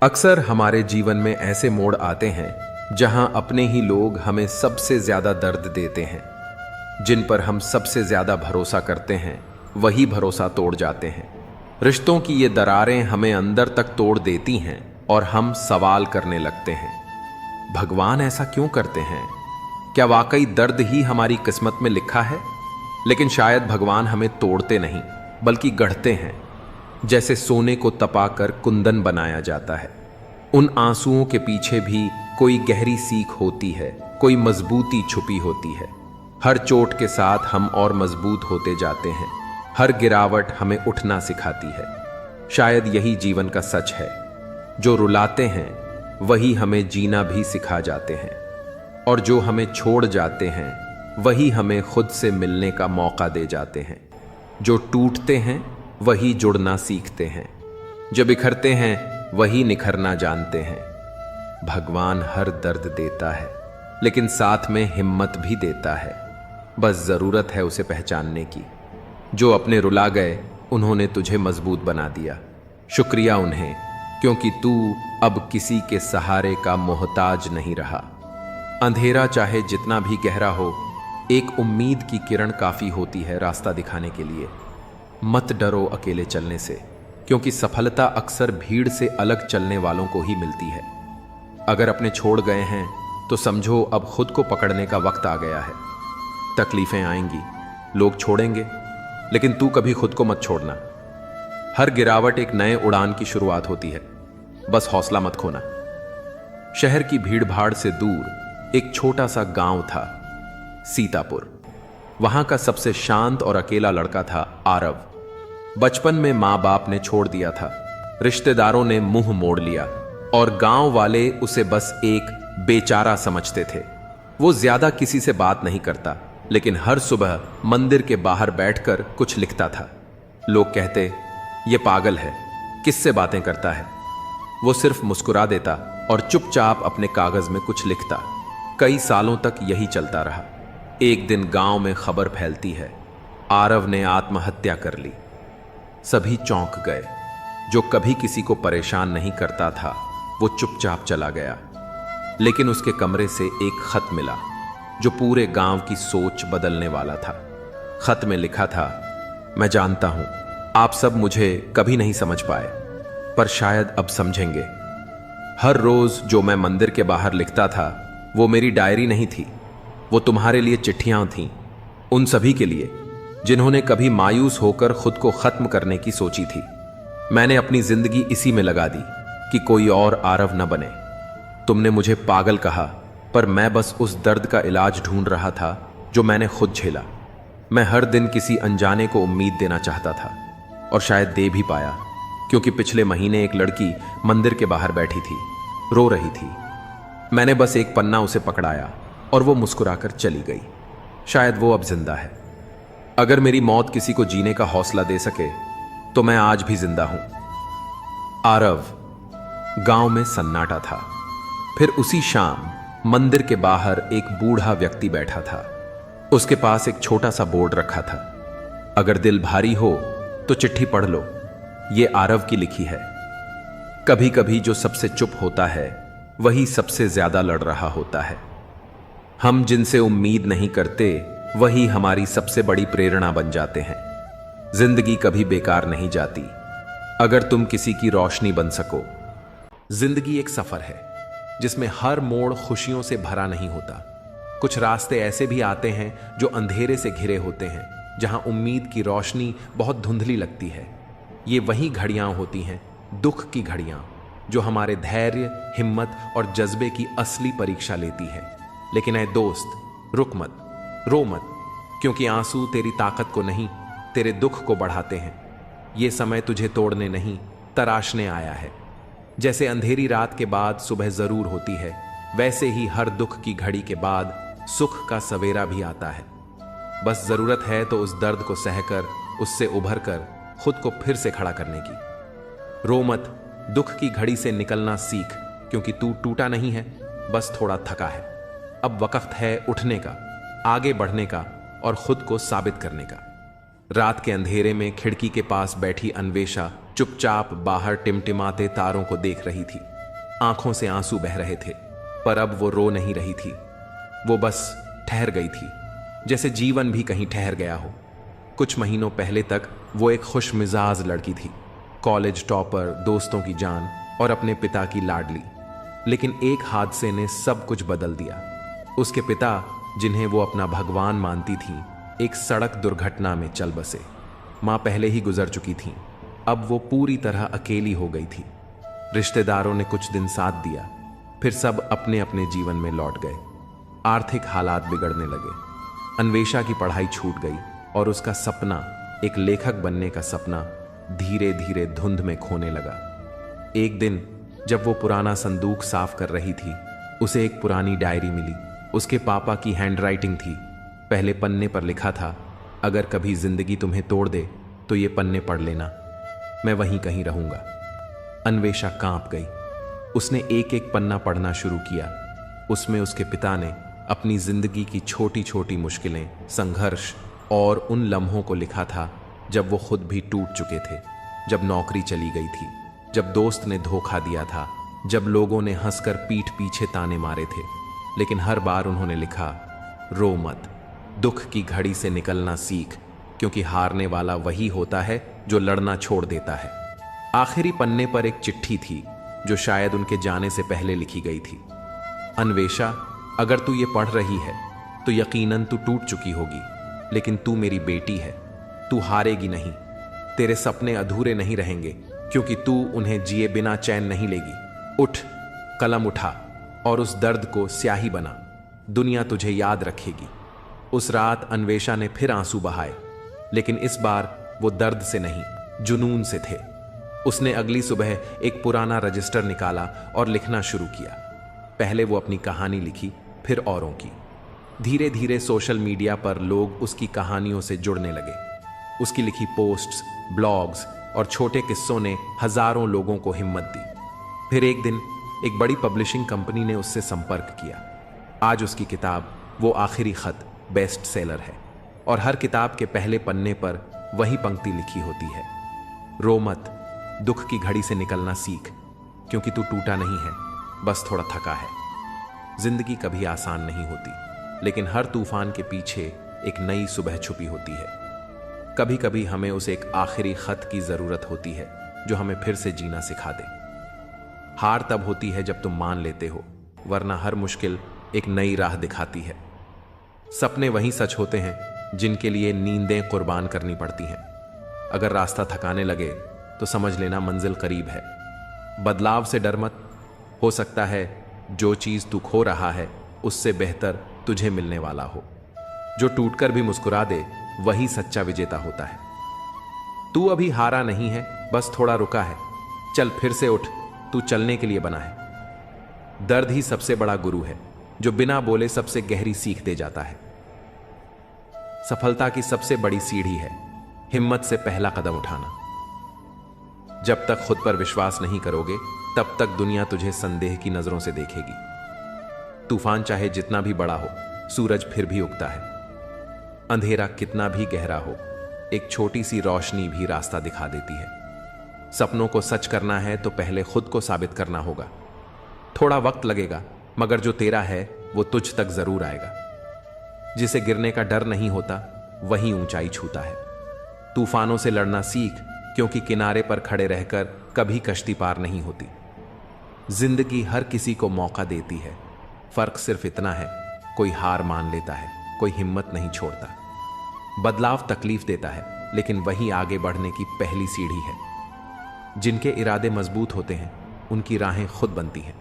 अक्सर हमारे जीवन में ऐसे मोड़ आते हैं जहां अपने ही लोग हमें सबसे ज्यादा दर्द देते हैं। जिन पर हम सबसे ज्यादा भरोसा करते हैं वही भरोसा तोड़ जाते हैं। रिश्तों की ये दरारें हमें अंदर तक तोड़ देती हैं और हम सवाल करने लगते हैं, भगवान ऐसा क्यों करते हैं? क्या वाकई दर्द ही हमारी किस्मत में लिखा है? लेकिन शायद भगवान हमें तोड़ते नहीं बल्कि गढ़ते हैं। जैसे सोने को तपाकर कुंदन बनाया जाता है, उन आंसुओं के पीछे भी कोई गहरी सीख होती है, कोई मजबूती छुपी होती है। हर चोट के साथ हम और मजबूत होते जाते हैं। हर गिरावट हमें उठना सिखाती है। शायद यही जीवन का सच है, जो रुलाते हैं वही हमें जीना भी सिखा जाते हैं, और जो हमें छोड़ जाते हैं वही हमें खुद से मिलने का मौका दे जाते हैं। जो टूटते हैं वही जुड़ना सीखते हैं, जो बिखरते हैं वही निखरना जानते हैं। भगवान हर दर्द देता है लेकिन साथ में हिम्मत भी देता है। बस जरूरत है उसे पहचानने की। जो अपने रुला गए उन्होंने तुझे मजबूत बना दिया। शुक्रिया उन्हें, क्योंकि तू अब किसी के सहारे का मोहताज नहीं रहा। अंधेरा चाहे जितना भी गहरा हो, एक उम्मीद की किरण काफी होती है रास्ता दिखाने के लिए। मत डरो अकेले चलने से, क्योंकि सफलता अक्सर भीड़ से अलग चलने वालों को ही मिलती है। अगर अपने छोड़ गए हैं तो समझो अब खुद को पकड़ने का वक्त आ गया है। तकलीफें आएंगी, लोग छोड़ेंगे, लेकिन तू कभी खुद को मत छोड़ना। हर गिरावट एक नए उड़ान की शुरुआत होती है, बस हौसला मत खोना। शहर की भीड़ भाड़ से दूर एक छोटा सा गांव था, सीतापुर। वहां का सबसे शांत और अकेला लड़का था आरव। बचपन में मां बाप ने छोड़ दिया था, रिश्तेदारों ने मुंह मोड़ लिया और गांव वाले उसे बस एक बेचारा समझते थे। वो ज्यादा किसी से बात नहीं करता, लेकिन हर सुबह मंदिर के बाहर बैठकर कुछ लिखता था। लोग कहते, ये पागल है, किससे बातें करता है? वो सिर्फ मुस्कुरा देता और चुपचाप अपने कागज में कुछ लिखता। कई सालों तक यही चलता रहा। एक दिन गांव में खबर फैलती है, आरव ने आत्महत्या कर ली। सभी चौंक गए। जो कभी किसी को परेशान नहीं करता था वो चुपचाप चला गया, लेकिन उसके कमरे से एक खत मिला जो पूरे गांव की सोच बदलने वाला था। खत में लिखा था, मैं जानता हूं आप सब मुझे कभी नहीं समझ पाए, पर शायद अब समझेंगे। हर रोज जो मैं मंदिर के बाहर लिखता था वो मेरी डायरी नहीं थी, वो तुम्हारे लिए चिट्ठियां थीं। उन सभी के लिए जिन्होंने कभी मायूस होकर खुद को खत्म करने की सोची थी। मैंने अपनी जिंदगी इसी में लगा दी कि कोई और आरव न बने। तुमने मुझे पागल कहा, पर मैं बस उस दर्द का इलाज ढूंढ रहा था जो मैंने खुद झेला। मैं हर दिन किसी अनजाने को उम्मीद देना चाहता था, और शायद दे भी पाया, क्योंकि पिछले महीने एक लड़की मंदिर के बाहर बैठी थी, रो रही थी। मैंने बस एक पन्ना उसे पकड़ाया और वो मुस्कुराकर चली गई। शायद वो अब जिंदा है। अगर मेरी मौत किसी को जीने का हौसला दे सके तो मैं आज भी जिंदा हूं। आरव। गांव में सन्नाटा था। फिर उसी शाम मंदिर के बाहर एक बूढ़ा व्यक्ति बैठा था। उसके पास एक छोटा सा बोर्ड रखा था, अगर दिल भारी हो तो चिट्ठी पढ़ लो, ये आरव की लिखी है। कभी कभी जो सबसे चुप होता है वही सबसे ज्यादा लड़ रहा होता है। हम जिनसे उम्मीद नहीं करते वही हमारी सबसे बड़ी प्रेरणा बन जाते हैं। जिंदगी कभी बेकार नहीं जाती अगर तुम किसी की रोशनी बन सको। जिंदगी एक सफर है जिसमें हर मोड़ खुशियों से भरा नहीं होता। कुछ रास्ते ऐसे भी आते हैं जो अंधेरे से घिरे होते हैं, जहां उम्मीद की रोशनी बहुत धुंधली लगती है। ये वही घड़ियां होती हैं, दुख की घड़ियां, जो हमारे धैर्य, हिम्मत और जज्बे की असली परीक्षा लेती है। लेकिन ऐ दोस्त, रुक मत, रो मत, क्योंकि आंसू तेरी ताकत को नहीं, तेरे दुख को बढ़ाते हैं। ये समय तुझे तोड़ने नहीं, तराशने आया है। जैसे अंधेरी रात के बाद सुबह जरूर होती है, वैसे ही हर दुख की घड़ी के बाद सुख का सवेरा भी आता है। बस जरूरत है तो उस दर्द को सहकर, उससे उभर कर खुद को फिर से खड़ा करने की। रो मत, दुख की घड़ी से निकलना सीख, क्योंकि तू टूटा नहीं है, बस थोड़ा थका है। अब वक्त है उठने का, आगे बढ़ने का और खुद को साबित करने का। रात के अंधेरे में खिड़की के पास बैठी अन्वेषा चुपचाप बाहर टिमटिमाते तारों को देख रही थी। आंखों से आंसू बह रहे थे, पर अब वो रो नहीं रही थी। वो बस ठहर गई थी, जैसे जीवन भी कहीं ठहर गया हो। कुछ महीनों पहले तक वो एक खुश मिजाज लड़की थी, कॉलेज टॉपर, दोस्तों की जान और अपने पिता की लाडली। लेकिन एक हादसे ने सब कुछ बदल दिया। उसके पिता, जिन्हें वो अपना भगवान मानती थी, एक सड़क दुर्घटना में चल बसे। माँ पहले ही गुजर चुकी थी, अब वो पूरी तरह अकेली हो गई थी। रिश्तेदारों ने कुछ दिन साथ दिया, फिर सब अपने अपने जीवन में लौट गए। आर्थिक हालात बिगड़ने लगे। अन्वेषा की पढ़ाई छूट गई और उसका सपना, एक लेखक बनने का सपना, धीरे धीरे धुंध में खोने लगा। एक दिन जब वो पुराना संदूक साफ कर रही थी, उसे एक पुरानी डायरी मिली। उसके पापा की हैंडराइटिंग थी। पहले पन्ने पर लिखा था, अगर कभी जिंदगी तुम्हें तोड़ दे तो ये पन्ने पढ़ लेना, मैं वहीं कहीं रहूंगा। अन्वेषा कांप गई। उसने एक एक पन्ना पढ़ना शुरू किया। उसमें उसके पिता ने अपनी जिंदगी की छोटी छोटी मुश्किलें, संघर्ष और उन लम्हों को लिखा था जब वो खुद भी टूट चुके थे, जब नौकरी चली गई थी, जब दोस्त ने धोखा दिया था, जब लोगों ने हंसकर पीठ पीछे ताने मारे थे। लेकिन हर बार उन्होंने लिखा, रो मत, दुख की घड़ी से निकलना सीख, क्योंकि हारने वाला वही होता है जो लड़ना छोड़ देता है। आखिरी पन्ने पर एक चिट्ठी थी जो शायद उनके जाने से पहले लिखी गई थी। अन्वेषा, अगर तू ये पढ़ रही है तो यकीनन तू टूट चुकी होगी, लेकिन तू मेरी बेटी है, तू हारेगी नहीं। तेरे सपने अधूरे नहीं रहेंगे, क्योंकि तू उन्हें जिए बिना चैन नहीं लेगी। उठ, कलम उठा और उस दर्द को स्याही बना। दुनिया तुझे याद रखेगी। उस रात अन्वेषा ने फिर आंसू बहाए, लेकिन इस बार वो दर्द से नहीं, जुनून से थे। उसने अगली सुबह एक पुराना रजिस्टर निकाला और लिखना शुरू किया। पहले वो अपनी कहानी लिखी, फिर औरों की। धीरे धीरे सोशल मीडिया पर लोग उसकी कहानियों से जुड़ने लगे। उसकी लिखी पोस्ट्स, ब्लॉग्स और छोटे किस्सों ने हजारों लोगों को हिम्मत दी। फिर एक दिन एक बड़ी पब्लिशिंग कंपनी ने उससे संपर्क किया। आज उसकी किताब, वो आखिरी खत, बेस्ट सेलर है और हर किताब के पहले पन्ने पर वही पंक्ति लिखी होती है, रो मत, दुख की घड़ी से निकलना सीख, क्योंकि तू टूटा नहीं है, बस थोड़ा थका है। जिंदगी कभी आसान नहीं होती, लेकिन हर तूफान के पीछे एक नई सुबह छुपी होती है। कभी कभी हमें उस एक आखिरी खत की जरूरत होती है जो हमें फिर से जीना सिखा दे। हार तब होती है जब तुम मान लेते हो, वरना हर मुश्किल एक नई राह दिखाती है। सपने वही सच होते हैं जिनके लिए नींदें कुर्बान करनी पड़ती हैं। अगर रास्ता थकाने लगे तो समझ लेना मंजिल करीब है। बदलाव से डर मत, हो सकता है जो चीज तू खो रहा है उससे बेहतर तुझे मिलने वाला हो। जो टूटकर भी मुस्कुरा दे वही सच्चा विजेता होता है। तू अभी हारा नहीं है, बस थोड़ा रुका है। चल फिर से उठ, तू चलने के लिए बना है। दर्द ही सबसे बड़ा गुरु है, जो बिना बोले सबसे गहरी सीख दे जाता है। सफलता की सबसे बड़ी सीढ़ी है हिम्मत से पहला कदम उठाना। जब तक खुद पर विश्वास नहीं करोगे, तब तक दुनिया तुझे संदेह की नजरों से देखेगी। तूफान चाहे जितना भी बड़ा हो, सूरज फिर भी उगता है। अंधेरा कितना भी गहरा हो, एक छोटी सी रोशनी भी रास्ता दिखा देती है। सपनों को सच करना है तो पहले खुद को साबित करना होगा। थोड़ा वक्त लगेगा, मगर जो तेरा है वो तुझ तक जरूर आएगा। जिसे गिरने का डर नहीं होता, वही ऊंचाई छूता है। तूफानों से लड़ना सीख, क्योंकि किनारे पर खड़े रहकर कभी कश्ती पार नहीं होती। जिंदगी हर किसी को मौका देती है, फर्क सिर्फ इतना है, कोई हार मान लेता है, कोई हिम्मत नहीं छोड़ता। बदलाव तकलीफ देता है, लेकिन वही आगे बढ़ने की पहली सीढ़ी है। जिनके इरादे मजबूत होते हैं, उनकी राहें खुद बनती हैं।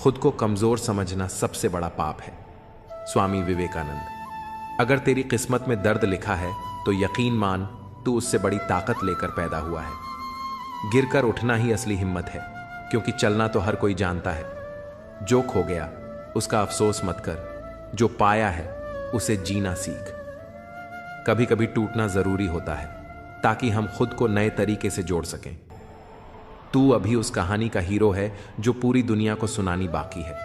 खुद को कमजोर समझना सबसे बड़ा पाप है। स्वामी विवेकानंद। अगर तेरी किस्मत में दर्द लिखा है तो यकीन मान, तू उससे बड़ी ताकत लेकर पैदा हुआ है। गिरकर उठना ही असली हिम्मत है, क्योंकि चलना तो हर कोई जानता है। जो खो गया उसका अफसोस मत कर, जो पाया है उसे जीना सीख। कभी कभी टूटना जरूरी होता है, ताकि हम खुद को नए तरीके से जोड़ सकें। तू अभी उस कहानी का हीरो है जो पूरी दुनिया को सुनानी बाकी है।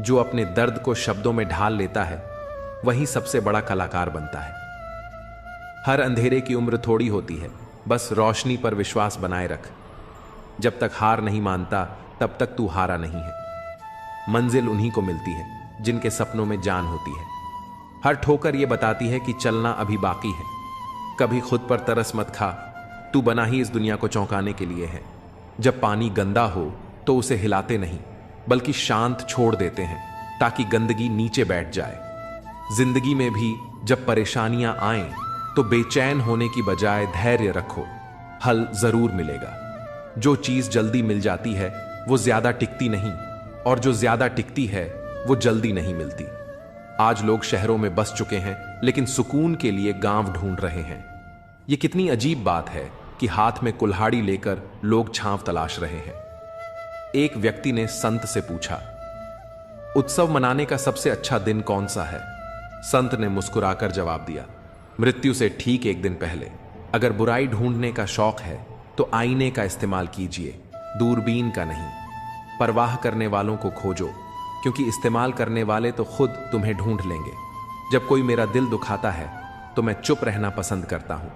जो अपने दर्द को शब्दों में ढाल लेता है, वही सबसे बड़ा कलाकार बनता है। हर अंधेरे की उम्र थोड़ी होती है, बस रोशनी पर विश्वास बनाए रख। जब तक हार नहीं मानता, तब तक तू हारा नहीं है। मंजिल उन्हीं को मिलती है जिनके सपनों में जान होती है। हर ठोकर ये बताती है कि चलना अभी बाकी है। कभी खुद पर तरस मत खा, तू बना ही इस दुनिया को चौंकाने के लिए है। जब पानी गंदा हो तो उसे हिलाते नहीं बल्कि शांत छोड़ देते हैं ताकि गंदगी नीचे बैठ जाए। जिंदगी में भी जब परेशानियां आएं तो बेचैन होने की बजाय धैर्य रखो, हल जरूर मिलेगा। जो चीज जल्दी मिल जाती है वो ज्यादा टिकती नहीं, और जो ज्यादा टिकती है वो जल्दी नहीं मिलती। आज लोग शहरों में बस चुके हैं लेकिन सुकून के लिए गांव ढूंढ रहे हैं। ये कितनी अजीब बात है कि हाथ में कुल्हाड़ी लेकर लोग छांव तलाश रहे हैं। एक व्यक्ति ने संत से पूछा, उत्सव मनाने का सबसे अच्छा दिन कौन सा है? संत ने मुस्कुराकर जवाब दिया, मृत्यु से ठीक एक दिन पहले। अगर बुराई ढूंढने का शौक है तो आईने का इस्तेमाल कीजिए, दूरबीन का नहीं। परवाह करने वालों को खोजो, क्योंकि इस्तेमाल करने वाले तो खुद तुम्हें ढूंढ लेंगे। जब कोई मेरा दिल दुखाता है तो मैं चुप रहना पसंद करता हूं,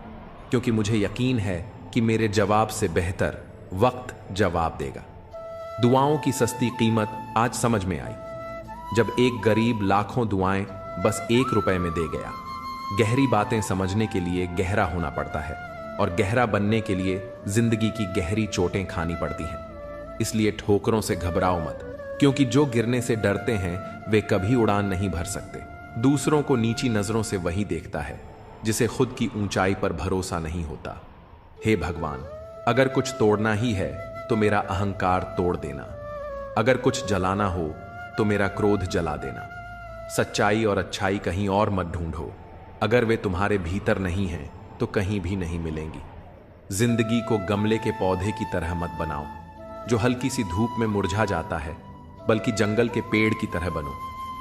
क्योंकि मुझे यकीन है कि मेरे जवाब से बेहतर वक्त जवाब देगा। दुआओं की सस्ती कीमत आज समझ में आई, जब एक गरीब लाखों दुआएं बस 1 रुपए में दे गया। गहरी बातें समझने के लिए गहरा होना पड़ता है, और गहरा बनने के लिए जिंदगी की गहरी चोटें खानी पड़ती हैं। इसलिए ठोकरों से घबराओ मत, क्योंकि जो गिरने से डरते हैं वे कभी उड़ान नहीं भर सकते। दूसरों को नीची नजरों से वही देखता है जिसे खुद की ऊंचाई पर भरोसा नहीं होता। हे भगवान, अगर कुछ तोड़ना ही है तो मेरा अहंकार तोड़ देना। अगर कुछ जलाना हो तो मेरा क्रोध जला देना। सच्चाई और अच्छाई कहीं और मत ढूंढो, अगर वे तुम्हारे भीतर नहीं हैं तो कहीं भी नहीं मिलेंगी। जिंदगी को गमले के पौधे की तरह मत बनाओ जो हल्की सी धूप में मुरझा जाता है, बल्कि जंगल के पेड़ की तरह बनो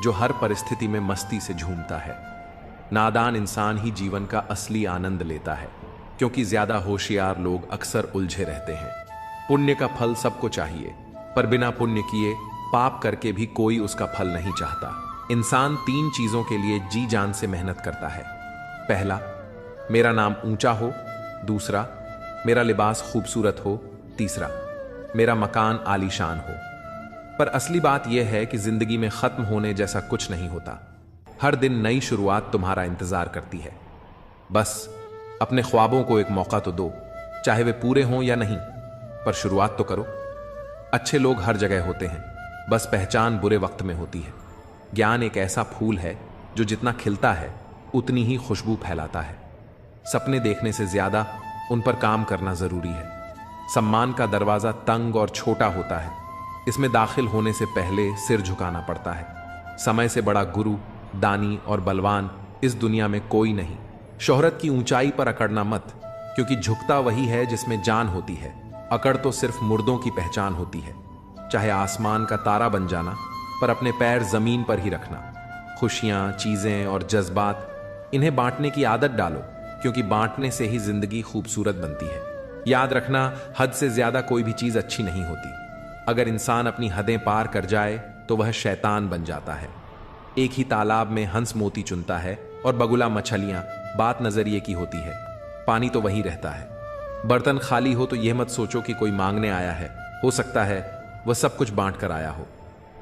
जो हर परिस्थिति में मस्ती से झूमता है। नादान इंसान ही जीवन का असली आनंद लेता है, क्योंकि ज्यादा होशियार लोग अक्सर उलझे रहते हैं। पुण्य का फल सबको चाहिए, पर बिना पुण्य किए पाप करके भी कोई उसका फल नहीं चाहता। इंसान 3 चीजों के लिए जी जान से मेहनत करता है। पहला, मेरा नाम ऊंचा हो। दूसरा, मेरा लिबास खूबसूरत हो। तीसरा, मेरा मकान आलीशान हो। पर असली बात यह है कि जिंदगी में खत्म होने जैसा कुछ नहीं होता। हर दिन नई शुरुआत तुम्हारा इंतजार करती है। बस अपने ख्वाबों को एक मौका तो दो, चाहे वे पूरे हों या नहीं, पर शुरुआत तो करो। अच्छे लोग हर जगह होते हैं, बस पहचान बुरे वक्त में होती है। ज्ञान एक ऐसा फूल है जो जितना खिलता है उतनी ही खुशबू फैलाता है। सपने देखने से ज्यादा उन पर काम करना जरूरी है। सम्मान का दरवाजा तंग और छोटा होता है, इसमें दाखिल होने से पहले सिर झुकाना पड़ता है। समय से बड़ा गुरु, दानी और बलवान इस दुनिया में कोई नहीं। शोहरत की ऊंचाई पर अकड़ना मत, क्योंकि झुकता वही है जिसमें जान होती है। अकड़ तो सिर्फ मुर्दों की पहचान होती है। चाहे आसमान का तारा बन जाना, पर अपने पैर जमीन पर ही रखना। खुशियां, चीजें और जज्बात, इन्हें बांटने की आदत डालो, क्योंकि बांटने से ही जिंदगी खूबसूरत बनती है। याद रखना, हद से ज्यादा कोई भी चीज अच्छी नहीं होती। अगर इंसान अपनी हदें पार कर जाए तो वह शैतान बन जाता है। एक ही तालाब में हंस मोती चुनता है और बगुला मछलियां, बात नजरिए की होती है। पानी तो वही रहता है। बर्तन खाली हो तो यह मत सोचो कि कोई मांगने आया है, हो सकता है वह सब कुछ बांट कर आया हो।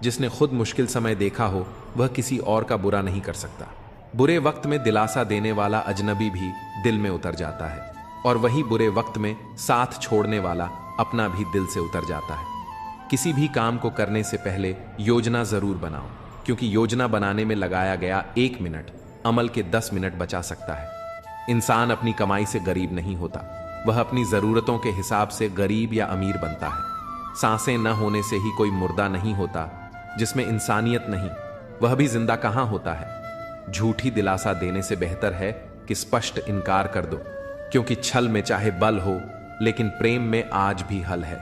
जिसने खुद मुश्किल समय देखा हो वह किसी और का बुरा नहीं कर सकता। बुरे वक्त में दिलासा देने वाला अजनबी भी दिल में उतर जाता है, और वही बुरे वक्त में साथ छोड़ने वाला अपना भी दिल से उतर जाता है। किसी भी काम को करने से पहले योजना जरूर बनाओ, क्योंकि योजना बनाने में लगाया गया 1 मिनट अमल के 10 मिनट बचा सकता है। इंसान अपनी कमाई से गरीब नहीं होता, वह अपनी जरूरतों के हिसाब से गरीब या अमीर बनता है। सांसें न होने से ही कोई मुर्दा नहीं होता। जिसमें इंसानियत नहीं, वह भी जिंदा कहां होता है। झूठी दिलासा देने से बेहतर है कि स्पष्ट इनकार कर दो, क्योंकि छल में चाहे बल हो, लेकिन प्रेम में आज भी हल है।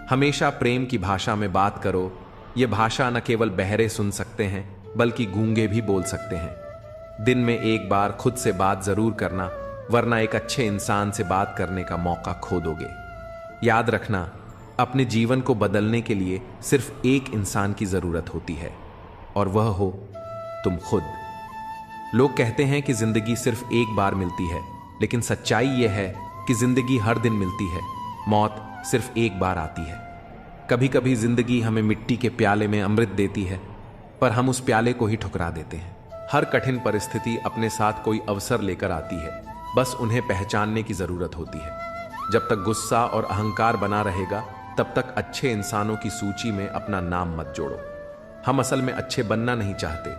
हमेशा प्रेम की भाषा में बात करो। यह भाषा न केवल बहरे सुन सकते हैं, बल्कि गूंगे भी बोल सकते हैं। दिन में एक बार खुद से बात जरूर करना, वरना एक अच्छे इंसान से बात करने का मौका खो दोगे। याद रखना, अपने जीवन को बदलने के लिए सिर्फ एक इंसान की जरूरत होती है, और वह हो तुम खुद। लोग कहते हैं कि जिंदगी सिर्फ एक बार मिलती है, लेकिन सच्चाई यह है कि जिंदगी हर दिन मिलती है। मौत सिर्फ एक बार आती है। कभी कभी जिंदगी हमें मिट्टी के प्याले में अमृत देती है, पर हम उस प्याले को ही ठुकरा देते हैं। हर कठिन परिस्थिति अपने साथ कोई अवसर लेकर आती है, बस उन्हें पहचानने की जरूरत होती है। जब तक गुस्सा और अहंकार बना रहेगा, तब तक अच्छे इंसानों की सूची में अपना नाम मत जोड़ो। हम असल में अच्छे बनना नहीं चाहते,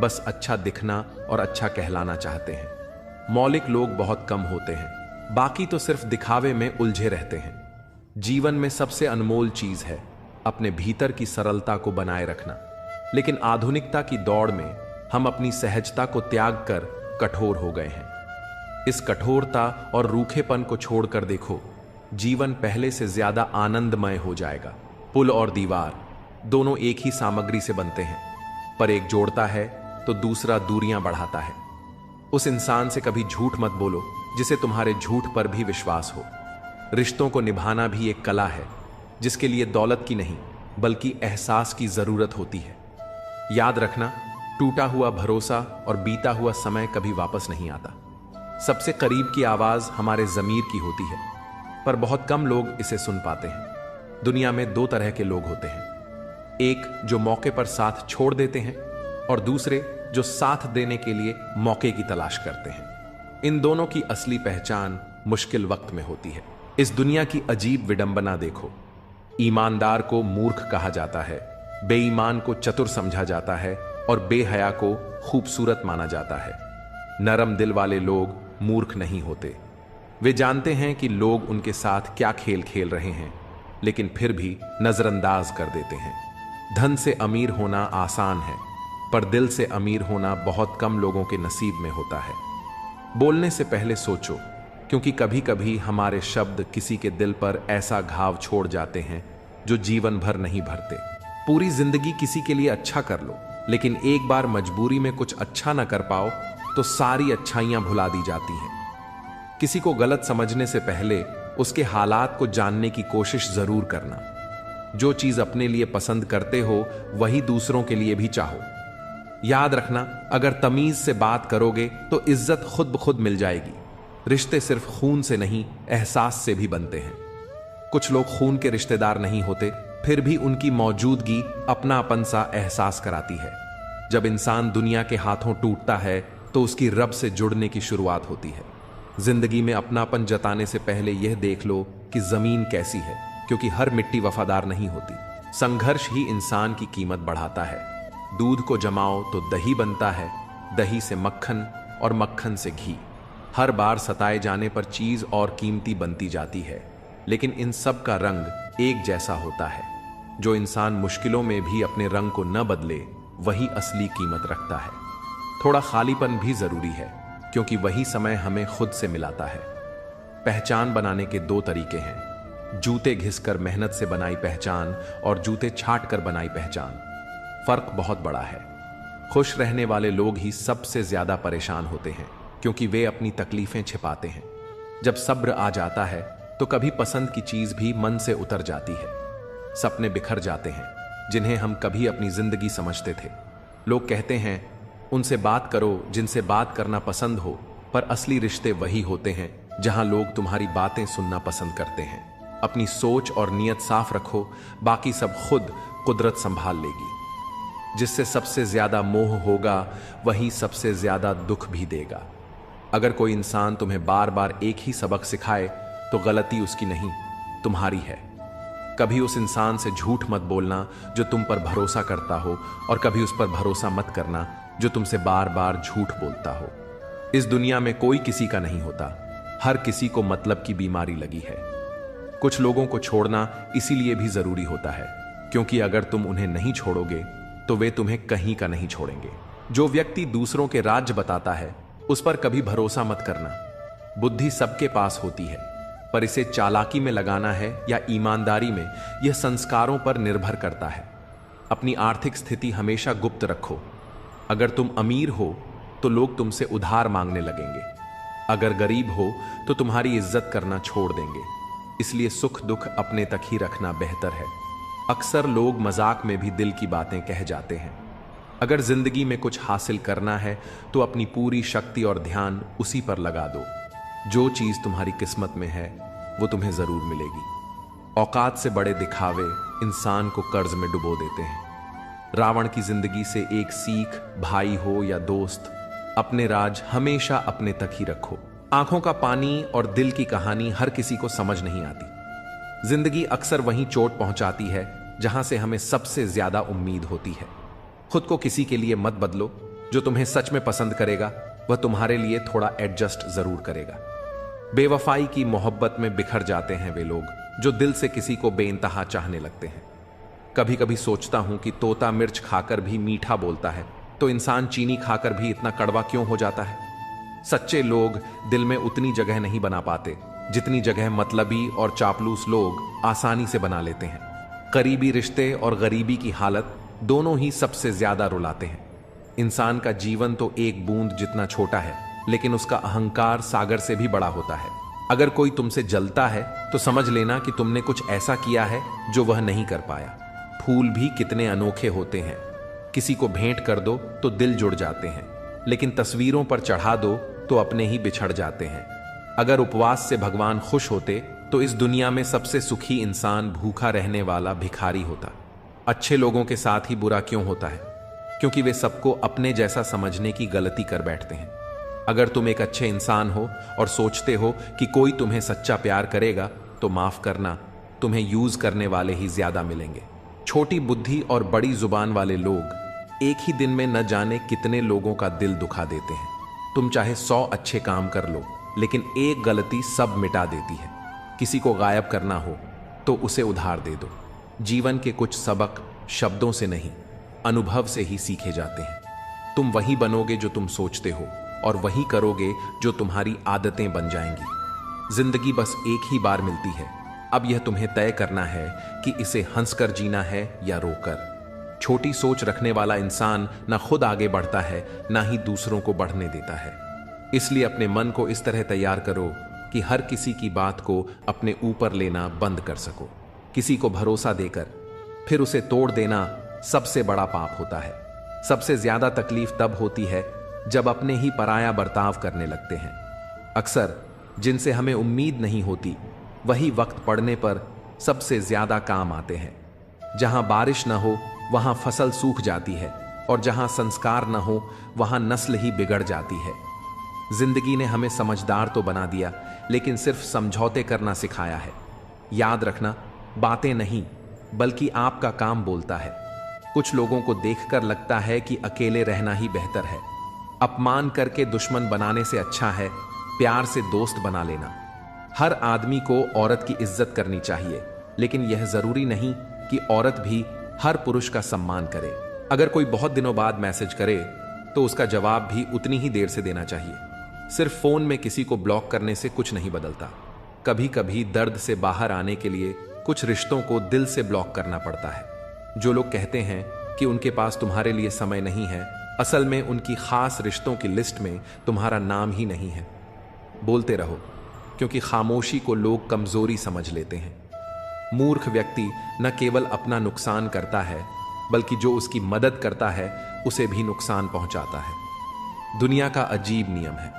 बस अच्छा दिखना और अच्छा कहलाना चाहते हैं। मौलिक लोग बहुत कम होते हैं, बाकी तो सिर्फ दिखावे में उलझे रहते हैं। जीवन में सबसे अनमोल चीज है अपने भीतर की सरलता को बनाए रखना, लेकिन आधुनिकता की दौड़ में हम अपनी सहजता को त्याग कर कठोर हो गए हैं। इस कठोरता और रूखेपन को छोड़कर देखो, जीवन पहले से ज्यादा आनंदमय हो जाएगा। पुल और दीवार दोनों एक ही सामग्री से बनते हैं, पर एक जोड़ता है तो दूसरा दूरियां बढ़ाता है। उस इंसान से कभी झूठ मत बोलो जिसे तुम्हारे झूठ पर भी विश्वास हो। रिश्तों को निभाना भी एक कला है, जिसके लिए दौलत की नहीं बल्कि एहसास की जरूरत होती है। याद रखना, टूटा हुआ भरोसा और बीता हुआ समय कभी वापस नहीं आता। सबसे करीब की आवाज हमारे जमीर की होती है, पर बहुत कम लोग इसे सुन पाते हैं। दुनिया में दो तरह के लोग होते हैं, एक जो मौके पर साथ छोड़ देते हैं और दूसरे जो साथ देने के लिए मौके की तलाश करते हैं। इन दोनों की असली पहचान मुश्किल वक्त में होती है। इस दुनिया की अजीब विडंबना देखो, ईमानदार को मूर्ख कहा जाता है, बेईमान को चतुर समझा जाता है और बेहया को खूबसूरत माना जाता है। नरम दिल वाले लोग मूर्ख नहीं होते, वे जानते हैं कि लोग उनके साथ क्या खेल खेल रहे हैं, लेकिन फिर भी नजरअंदाज कर देते हैं। धन से अमीर होना आसान है, पर दिल से अमीर होना बहुत कम लोगों के नसीब में होता है। बोलने से पहले सोचो, क्योंकि कभी कभी हमारे शब्द किसी के दिल पर ऐसा घाव छोड़ जाते हैं जो जीवन भर नहीं भरते। पूरी जिंदगी किसी के लिए अच्छा कर लो, लेकिन एक बार मजबूरी में कुछ अच्छा ना कर पाओ तो सारी अच्छाइयां भुला दी जाती हैं। किसी को गलत समझने से पहले उसके हालात को जानने की कोशिश जरूर करना। जो चीज अपने लिए पसंद करते हो वही दूसरों के लिए भी चाहो। याद रखना, अगर तमीज से बात करोगे तो इज्जत खुद ब खुद मिल जाएगी। रिश्ते सिर्फ खून से नहीं, एहसास से भी बनते हैं। कुछ लोग खून के रिश्तेदार नहीं होते, फिर भी उनकी मौजूदगी अपनापन सा एहसास कराती है। जब इंसान दुनिया के हाथों टूटता है तो उसकी रब से जुड़ने की शुरुआत होती है। जिंदगी में अपनापन जताने से पहले यह देख लो कि जमीन कैसी है, क्योंकि हर मिट्टी वफादार नहीं होती। संघर्ष ही इंसान की कीमत बढ़ाता है। दूध को जमाओ तो दही बनता है, दही से मक्खन और मक्खन से घी। हर बार सताए जाने पर चीज और कीमती बनती जाती है, लेकिन इन सब का रंग एक जैसा होता है। जो इंसान मुश्किलों में भी अपने रंग को न बदले, वही असली कीमत रखता है। थोड़ा खालीपन भी जरूरी है, क्योंकि वही समय हमें खुद से मिलाता है। पहचान बनाने के दो तरीके हैं, जूते घिसकर मेहनत से बनाई पहचान और जूते छाट कर बनाई पहचान। फर्क बहुत बड़ा है। खुश रहने वाले लोग ही सबसे ज्यादा परेशान होते हैं, क्योंकि वे अपनी तकलीफें छिपाते हैं। जब सब्र आ जाता है तो कभी पसंद की चीज भी मन से उतर जाती है। सपने बिखर जाते हैं, जिन्हें हम कभी अपनी जिंदगी समझते थे। लोग कहते हैं उनसे बात करो जिनसे बात करना पसंद हो, पर असली रिश्ते वही होते हैं जहां लोग तुम्हारी बातें सुनना पसंद करते हैं। अपनी सोच और नीयत साफ रखो, बाकी सब खुद कुदरत संभाल लेगी। जिससे सबसे ज्यादा मोह होगा वही सबसे ज्यादा दुख भी देगा। अगर कोई इंसान तुम्हें बार बार एक ही सबक सिखाए तो गलती उसकी नहीं, तुम्हारी है। कभी उस इंसान से झूठ मत बोलना जो तुम पर भरोसा करता हो, और कभी उस पर भरोसा मत करना जो तुमसे बार बार झूठ बोलता हो। इस दुनिया में कोई किसी का नहीं होता, हर किसी को मतलब की बीमारी लगी है। कुछ लोगों को छोड़ना इसीलिए भी जरूरी होता है, क्योंकि अगर तुम उन्हें नहीं छोड़ोगे तो वे तुम्हें कहीं का नहीं छोड़ेंगे। जो व्यक्ति दूसरों के राज्य बताता है उस पर कभी भरोसा मत करना। बुद्धि सबके पास होती है, पर इसे चालाकी में लगाना है या ईमानदारी में, यह संस्कारों पर निर्भर करता है। अपनी आर्थिक स्थिति हमेशा गुप्त रखो। अगर तुम अमीर हो तो लोग तुमसे उधार मांगने लगेंगे, अगर गरीब हो तो तुम्हारी इज्जत करना छोड़ देंगे। इसलिए सुख दुख अपने तक ही रखना बेहतर है। अक्सर लोग मजाक में भी दिल की बातें कह जाते हैं। अगर जिंदगी में कुछ हासिल करना है तो अपनी पूरी शक्ति और ध्यान उसी पर लगा दो। जो चीज तुम्हारी किस्मत में है वो तुम्हें जरूर मिलेगी। औकात से बड़े दिखावे इंसान को कर्ज में डुबो देते हैं। रावण की जिंदगी से एक सीख, भाई हो या दोस्त, अपने राज हमेशा अपने तक ही रखो। आंखों का पानी और दिल की कहानी हर किसी को समझ नहीं आती। जिंदगी अक्सर वहीं चोट पहुंचाती है जहां से हमें सबसे ज्यादा उम्मीद होती है। खुद को किसी के लिए मत बदलो। जो तुम्हें सच में पसंद करेगा वह तुम्हारे लिए थोड़ा एडजस्ट जरूर करेगा। बेवफाई की मोहब्बत में बिखर जाते हैं वे लोग जो दिल से किसी को बेइंतहा चाहने लगते हैं। कभी कभी सोचता हूं कि तोता मिर्च खाकर भी मीठा बोलता है तो इंसान चीनी खाकर भी इतना कड़वा क्यों हो जाता है। सच्चे लोग दिल में उतनी जगह नहीं बना पाते जितनी जगह मतलबी और चापलूस लोग आसानी से बना लेते हैं। करीबी रिश्ते और गरीबी की हालत दोनों ही सबसे ज्यादा रुलाते हैं। इंसान का जीवन तो एक बूंद जितना छोटा है, लेकिन उसका अहंकार सागर से भी बड़ा होता है। अगर कोई तुमसे जलता है तो समझ लेना कि तुमने कुछ ऐसा किया है जो वह नहीं कर पाया। फूल भी कितने अनोखे होते हैं। किसी को भेंट कर दो तो दिल जुड़ जाते हैं, लेकिन तस्वीरों पर चढ़ा दो तो अपने ही बिछड़ जाते हैं। अगर उपवास से भगवान खुश होते तो इस दुनिया में सबसे सुखी इंसान भूखा रहने वाला भिखारी होता। अच्छे लोगों के साथ ही बुरा क्यों होता है? क्योंकि वे सबको अपने जैसा समझने की गलती कर बैठते हैं। अगर तुम एक अच्छे इंसान हो और सोचते हो कि कोई तुम्हें सच्चा प्यार करेगा तो माफ करना, तुम्हें यूज करने वाले ही ज्यादा मिलेंगे। छोटी बुद्धि और बड़ी जुबान वाले लोग एक ही दिन में न जाने कितने लोगों का दिल दुखा देते हैं। तुम चाहे 100 अच्छे काम कर लो, लेकिन एक गलती सब मिटा देती है। किसी को गायब करना हो तो उसे उधार दे दो। जीवन के कुछ सबक शब्दों से नहीं, अनुभव से ही सीखे जाते हैं। तुम वही बनोगे जो तुम सोचते हो और वही करोगे जो तुम्हारी आदतें बन जाएंगी। जिंदगी बस एक ही बार मिलती है। अब यह तुम्हें तय करना है कि इसे हंसकर जीना है या रोकर। छोटी सोच रखने वाला इंसान ना खुद आगे बढ़ता है, ना ही दूसरों को बढ़ने देता है। इसलिए अपने मन को इस तरह तैयार करो कि हर किसी की बात को अपने ऊपर लेना बंद कर सको। किसी को भरोसा देकर फिर उसे तोड़ देना सबसे बड़ा पाप होता है। सबसे ज्यादा तकलीफ तब होती है जब अपने ही पराया बर्ताव करने लगते हैं। अक्सर जिनसे हमें उम्मीद नहीं होती वही वक्त पड़ने पर सबसे ज्यादा काम आते हैं। जहां बारिश न हो वहां फसल सूख जाती है, और जहां संस्कार न हो वहां नस्ल ही बिगड़ जाती है। जिंदगी ने हमें समझदार तो बना दिया, लेकिन सिर्फ समझौते करना सिखाया है। याद रखना, बातें नहीं बल्कि आपका काम बोलता है। कुछ लोगों को देखकर लगता है कि अकेले रहना ही बेहतर है। अपमान करके दुश्मन बनाने से अच्छा है प्यार से दोस्त बना लेना। हर आदमी को औरत की इज्जत करनी चाहिए, लेकिन यह जरूरी नहीं कि औरत भी हर पुरुष का सम्मान करे। अगर कोई बहुत दिनों बाद मैसेज करे तो उसका जवाब भी उतनी ही देर से देना चाहिए। सिर्फ फोन में किसी को ब्लॉक करने से कुछ नहीं बदलता। कभी कभी दर्द से बाहर आने के लिए कुछ रिश्तों को दिल से ब्लॉक करना पड़ता है। जो लोग कहते हैं कि उनके पास तुम्हारे लिए समय नहीं है, असल में उनकी खास रिश्तों की लिस्ट में तुम्हारा नाम ही नहीं है। बोलते रहो, क्योंकि खामोशी को लोग कमजोरी समझ लेते हैं। मूर्ख व्यक्ति न केवल अपना नुकसान करता है, बल्कि जो उसकी मदद करता है उसे भी नुकसान पहुंचाता है। दुनिया का अजीब नियम है,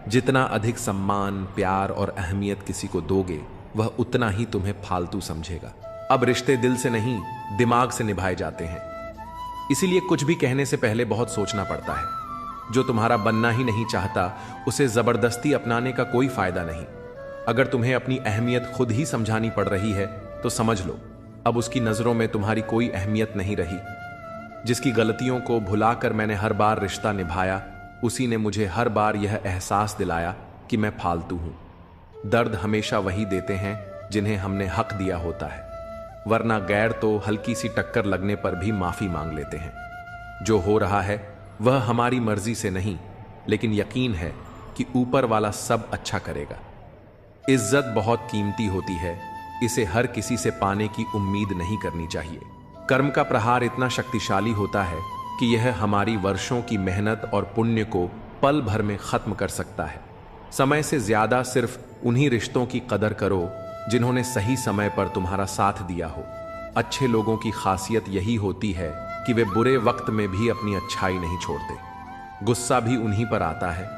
जितना अधिक सम्मान, प्यार और अहमियत किसी को दोगे, वह उतना ही तुम्हें फालतू समझेगा। अब रिश्ते दिल से नहीं, दिमाग से निभाए जाते हैं। इसीलिए कुछ भी कहने से पहले बहुत सोचना पड़ता है। जो तुम्हारा बनना ही नहीं चाहता, उसे जबरदस्ती अपनाने का कोई फायदा नहीं। अगर तुम्हें अपनी अहमियत खुद ही समझानी पड़ रही है तो समझ लो, अब उसकी नजरों में तुम्हारी कोई अहमियत नहीं रही। जिसकी गलतियों को भुलाकर मैंने हर बार रिश्ता निभाया, उसी ने मुझे हर बार यह एहसास दिलाया कि मैं फालतू हूं। दर्द हमेशा वही देते हैं जिन्हें हमने हक दिया होता है, वरना गैर तो हल्की सी टक्कर लगने पर भी माफी मांग लेते हैं। जो हो रहा है वह हमारी मर्जी से नहीं, लेकिन यकीन है कि ऊपर वाला सब अच्छा करेगा। इज्जत बहुत कीमती होती है, इसे हर किसी से पाने की उम्मीद नहीं करनी चाहिए। कर्म का प्रहार इतना शक्तिशाली होता है कि यह हमारी वर्षों की मेहनत और पुण्य को पल भर में खत्म कर सकता है। समय से ज्यादा सिर्फ उन्हीं रिश्तों की कदर करो जिन्होंने सही समय पर तुम्हारा साथ दिया हो। अच्छे लोगों की खासियत यही होती है कि वे बुरे वक्त में भी अपनी अच्छाई नहीं छोड़ते। गुस्सा भी उन्हीं पर आता है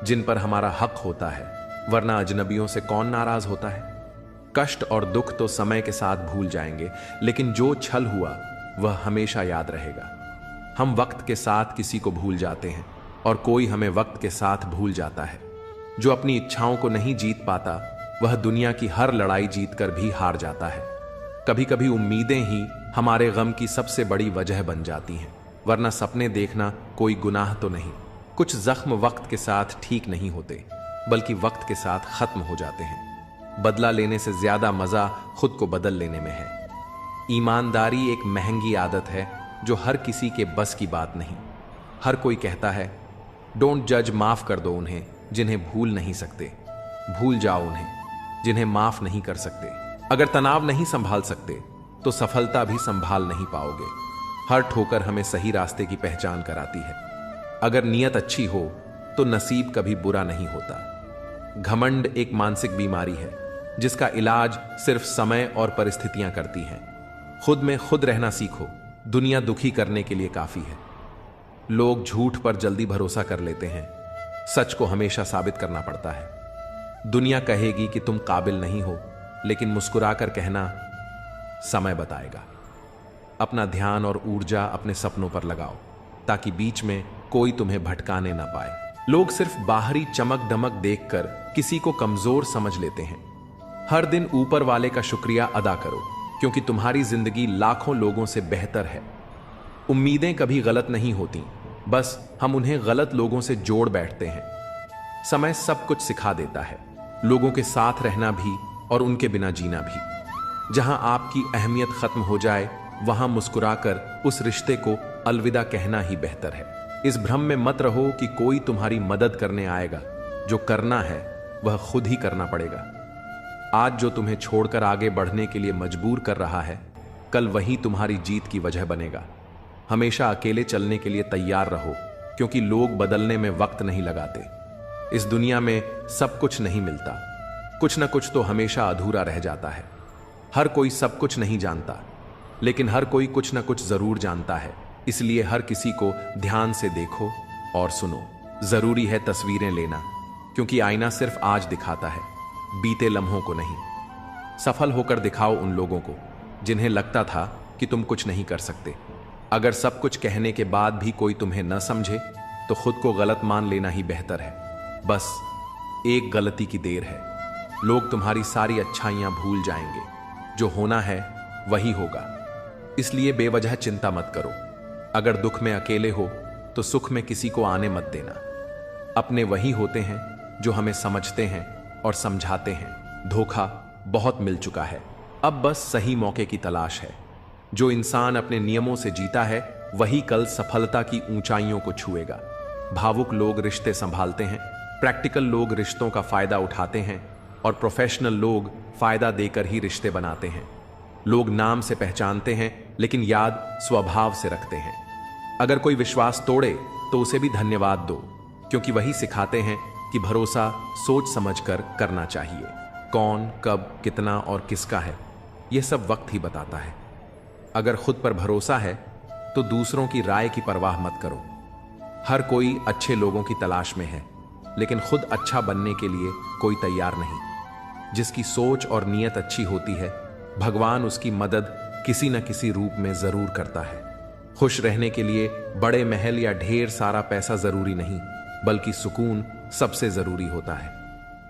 जिन पर हमारा हक होता है, वरना अजनबियों से कौन नाराज होता है। कष्ट और दुख तो समय के साथ भूल जाएंगे, लेकिन जो छल हुआ वह हमेशा याद रहेगा। हम वक्त के साथ किसी को भूल जाते हैं और कोई हमें वक्त के साथ भूल जाता है। जो अपनी इच्छाओं को नहीं जीत पाता वह दुनिया की हर लड़ाई जीतकर भी हार जाता है। कभी कभी उम्मीदें ही हमारे गम की सबसे बड़ी वजह बन जाती हैं, वरना सपने देखना कोई गुनाह तो नहीं। कुछ जख्म वक्त के साथ ठीक नहीं होते, बल्कि वक्त के साथ खत्म हो जाते हैं। बदला लेने से ज्यादा मजा खुद को बदल लेने में है। ईमानदारी एक महंगी आदत है जो हर किसी के बस की बात नहीं। हर कोई कहता है डोंट जज, माफ कर दो उन्हें जिन्हें भूल नहीं सकते, भूल जाओ उन्हें जिन्हें माफ नहीं कर सकते। अगर तनाव नहीं संभाल सकते तो सफलता भी संभाल नहीं पाओगे। हर ठोकर हमें सही रास्ते की पहचान कराती है। अगर नीयत अच्छी हो तो नसीब कभी बुरा नहीं होता। घमंड एक मानसिक बीमारी है जिसका इलाज सिर्फ समय और परिस्थितियां करती हैं। खुद में खुद रहना सीखो, दुनिया दुखी करने के लिए काफी है। लोग झूठ पर जल्दी भरोसा कर लेते हैं, सच को हमेशा साबित करना पड़ता है। दुनिया कहेगी कि तुम काबिल नहीं हो, लेकिन मुस्कुराकर कहना समय बताएगा। अपना ध्यान और ऊर्जा अपने सपनों पर लगाओ ताकि बीच में कोई तुम्हें भटकाने ना पाए। लोग सिर्फ बाहरी चमक दमक देखकर किसी को कमजोर समझ लेते हैं। हर दिन ऊपर वाले का शुक्रिया अदा करो, क्योंकि तुम्हारी जिंदगी लाखों लोगों से बेहतर है। उम्मीदें कभी गलत नहीं होती, बस हम उन्हें गलत लोगों से जोड़ बैठते हैं। समय सब कुछ सिखा देता है, लोगों के साथ रहना भी और उनके बिना जीना भी। जहां आपकी अहमियत खत्म हो जाए वहां मुस्कुराकर उस रिश्ते को अलविदा कहना ही बेहतर है। इस भ्रम में मत रहो कि कोई तुम्हारी मदद करने आएगा। जो करना है वह खुद ही करना पड़ेगा। आज जो तुम्हें छोड़कर आगे बढ़ने के लिए मजबूर कर रहा है, कल वही तुम्हारी जीत की वजह बनेगा। हमेशा अकेले चलने के लिए तैयार रहो, क्योंकि लोग बदलने में वक्त नहीं लगाते। इस दुनिया में सब कुछ नहीं मिलता, कुछ न कुछ तो हमेशा अधूरा रह जाता है। हर कोई सब कुछ नहीं जानता, लेकिन हर कोई कुछ न कुछ जरूर जानता है। इसलिए हर किसी को ध्यान से देखो और सुनो। जरूरी है तस्वीरें लेना, क्योंकि आईना सिर्फ आज दिखाता है, बीते लम्हों को नहीं। सफल होकर दिखाओ उन लोगों को जिन्हें लगता था कि तुम कुछ नहीं कर सकते। अगर सब कुछ कहने के बाद भी कोई तुम्हें न समझे तो खुद को गलत मान लेना ही बेहतर है। बस एक गलती की देर है, लोग तुम्हारी सारी अच्छाइयां भूल जाएंगे। जो होना है वही होगा, इसलिए बेवजह चिंता मत करो। अगर दुख में अकेले हो तो सुख में किसी को आने मत देना। अपने वही होते हैं जो हमें समझते हैं और समझाते हैं। धोखा बहुत मिल चुका है, अब बस सही मौके की तलाश है। जो इंसान अपने नियमों से जीता है वही कल सफलता की ऊंचाइयों को छुएगा। भावुक लोग रिश्ते संभालते हैं, प्रैक्टिकल लोग रिश्तों का फायदा उठाते हैं और प्रोफेशनल लोग फायदा देकर ही रिश्ते बनाते हैं। लोग नाम से पहचानते हैं, लेकिन याद स्वभाव से रखते हैं। अगर कोई विश्वास तोड़े तो उसे भी धन्यवाद दो, क्योंकि वही सिखाते हैं कि भरोसा सोच समझकर करना चाहिए। कौन, कब, कितना और किसका है, यह सब वक्त ही बताता है। अगर खुद पर भरोसा है तो दूसरों की राय की परवाह मत करो। हर कोई अच्छे लोगों की तलाश में है, लेकिन खुद अच्छा बनने के लिए कोई तैयार नहीं। जिसकी सोच और नीयत अच्छी होती है, भगवान उसकी मदद किसी न किसी रूप में जरूर करता है। खुश रहने के लिए बड़े महल या ढेर सारा पैसा जरूरी नहीं, बल्कि सुकून सबसे जरूरी होता है।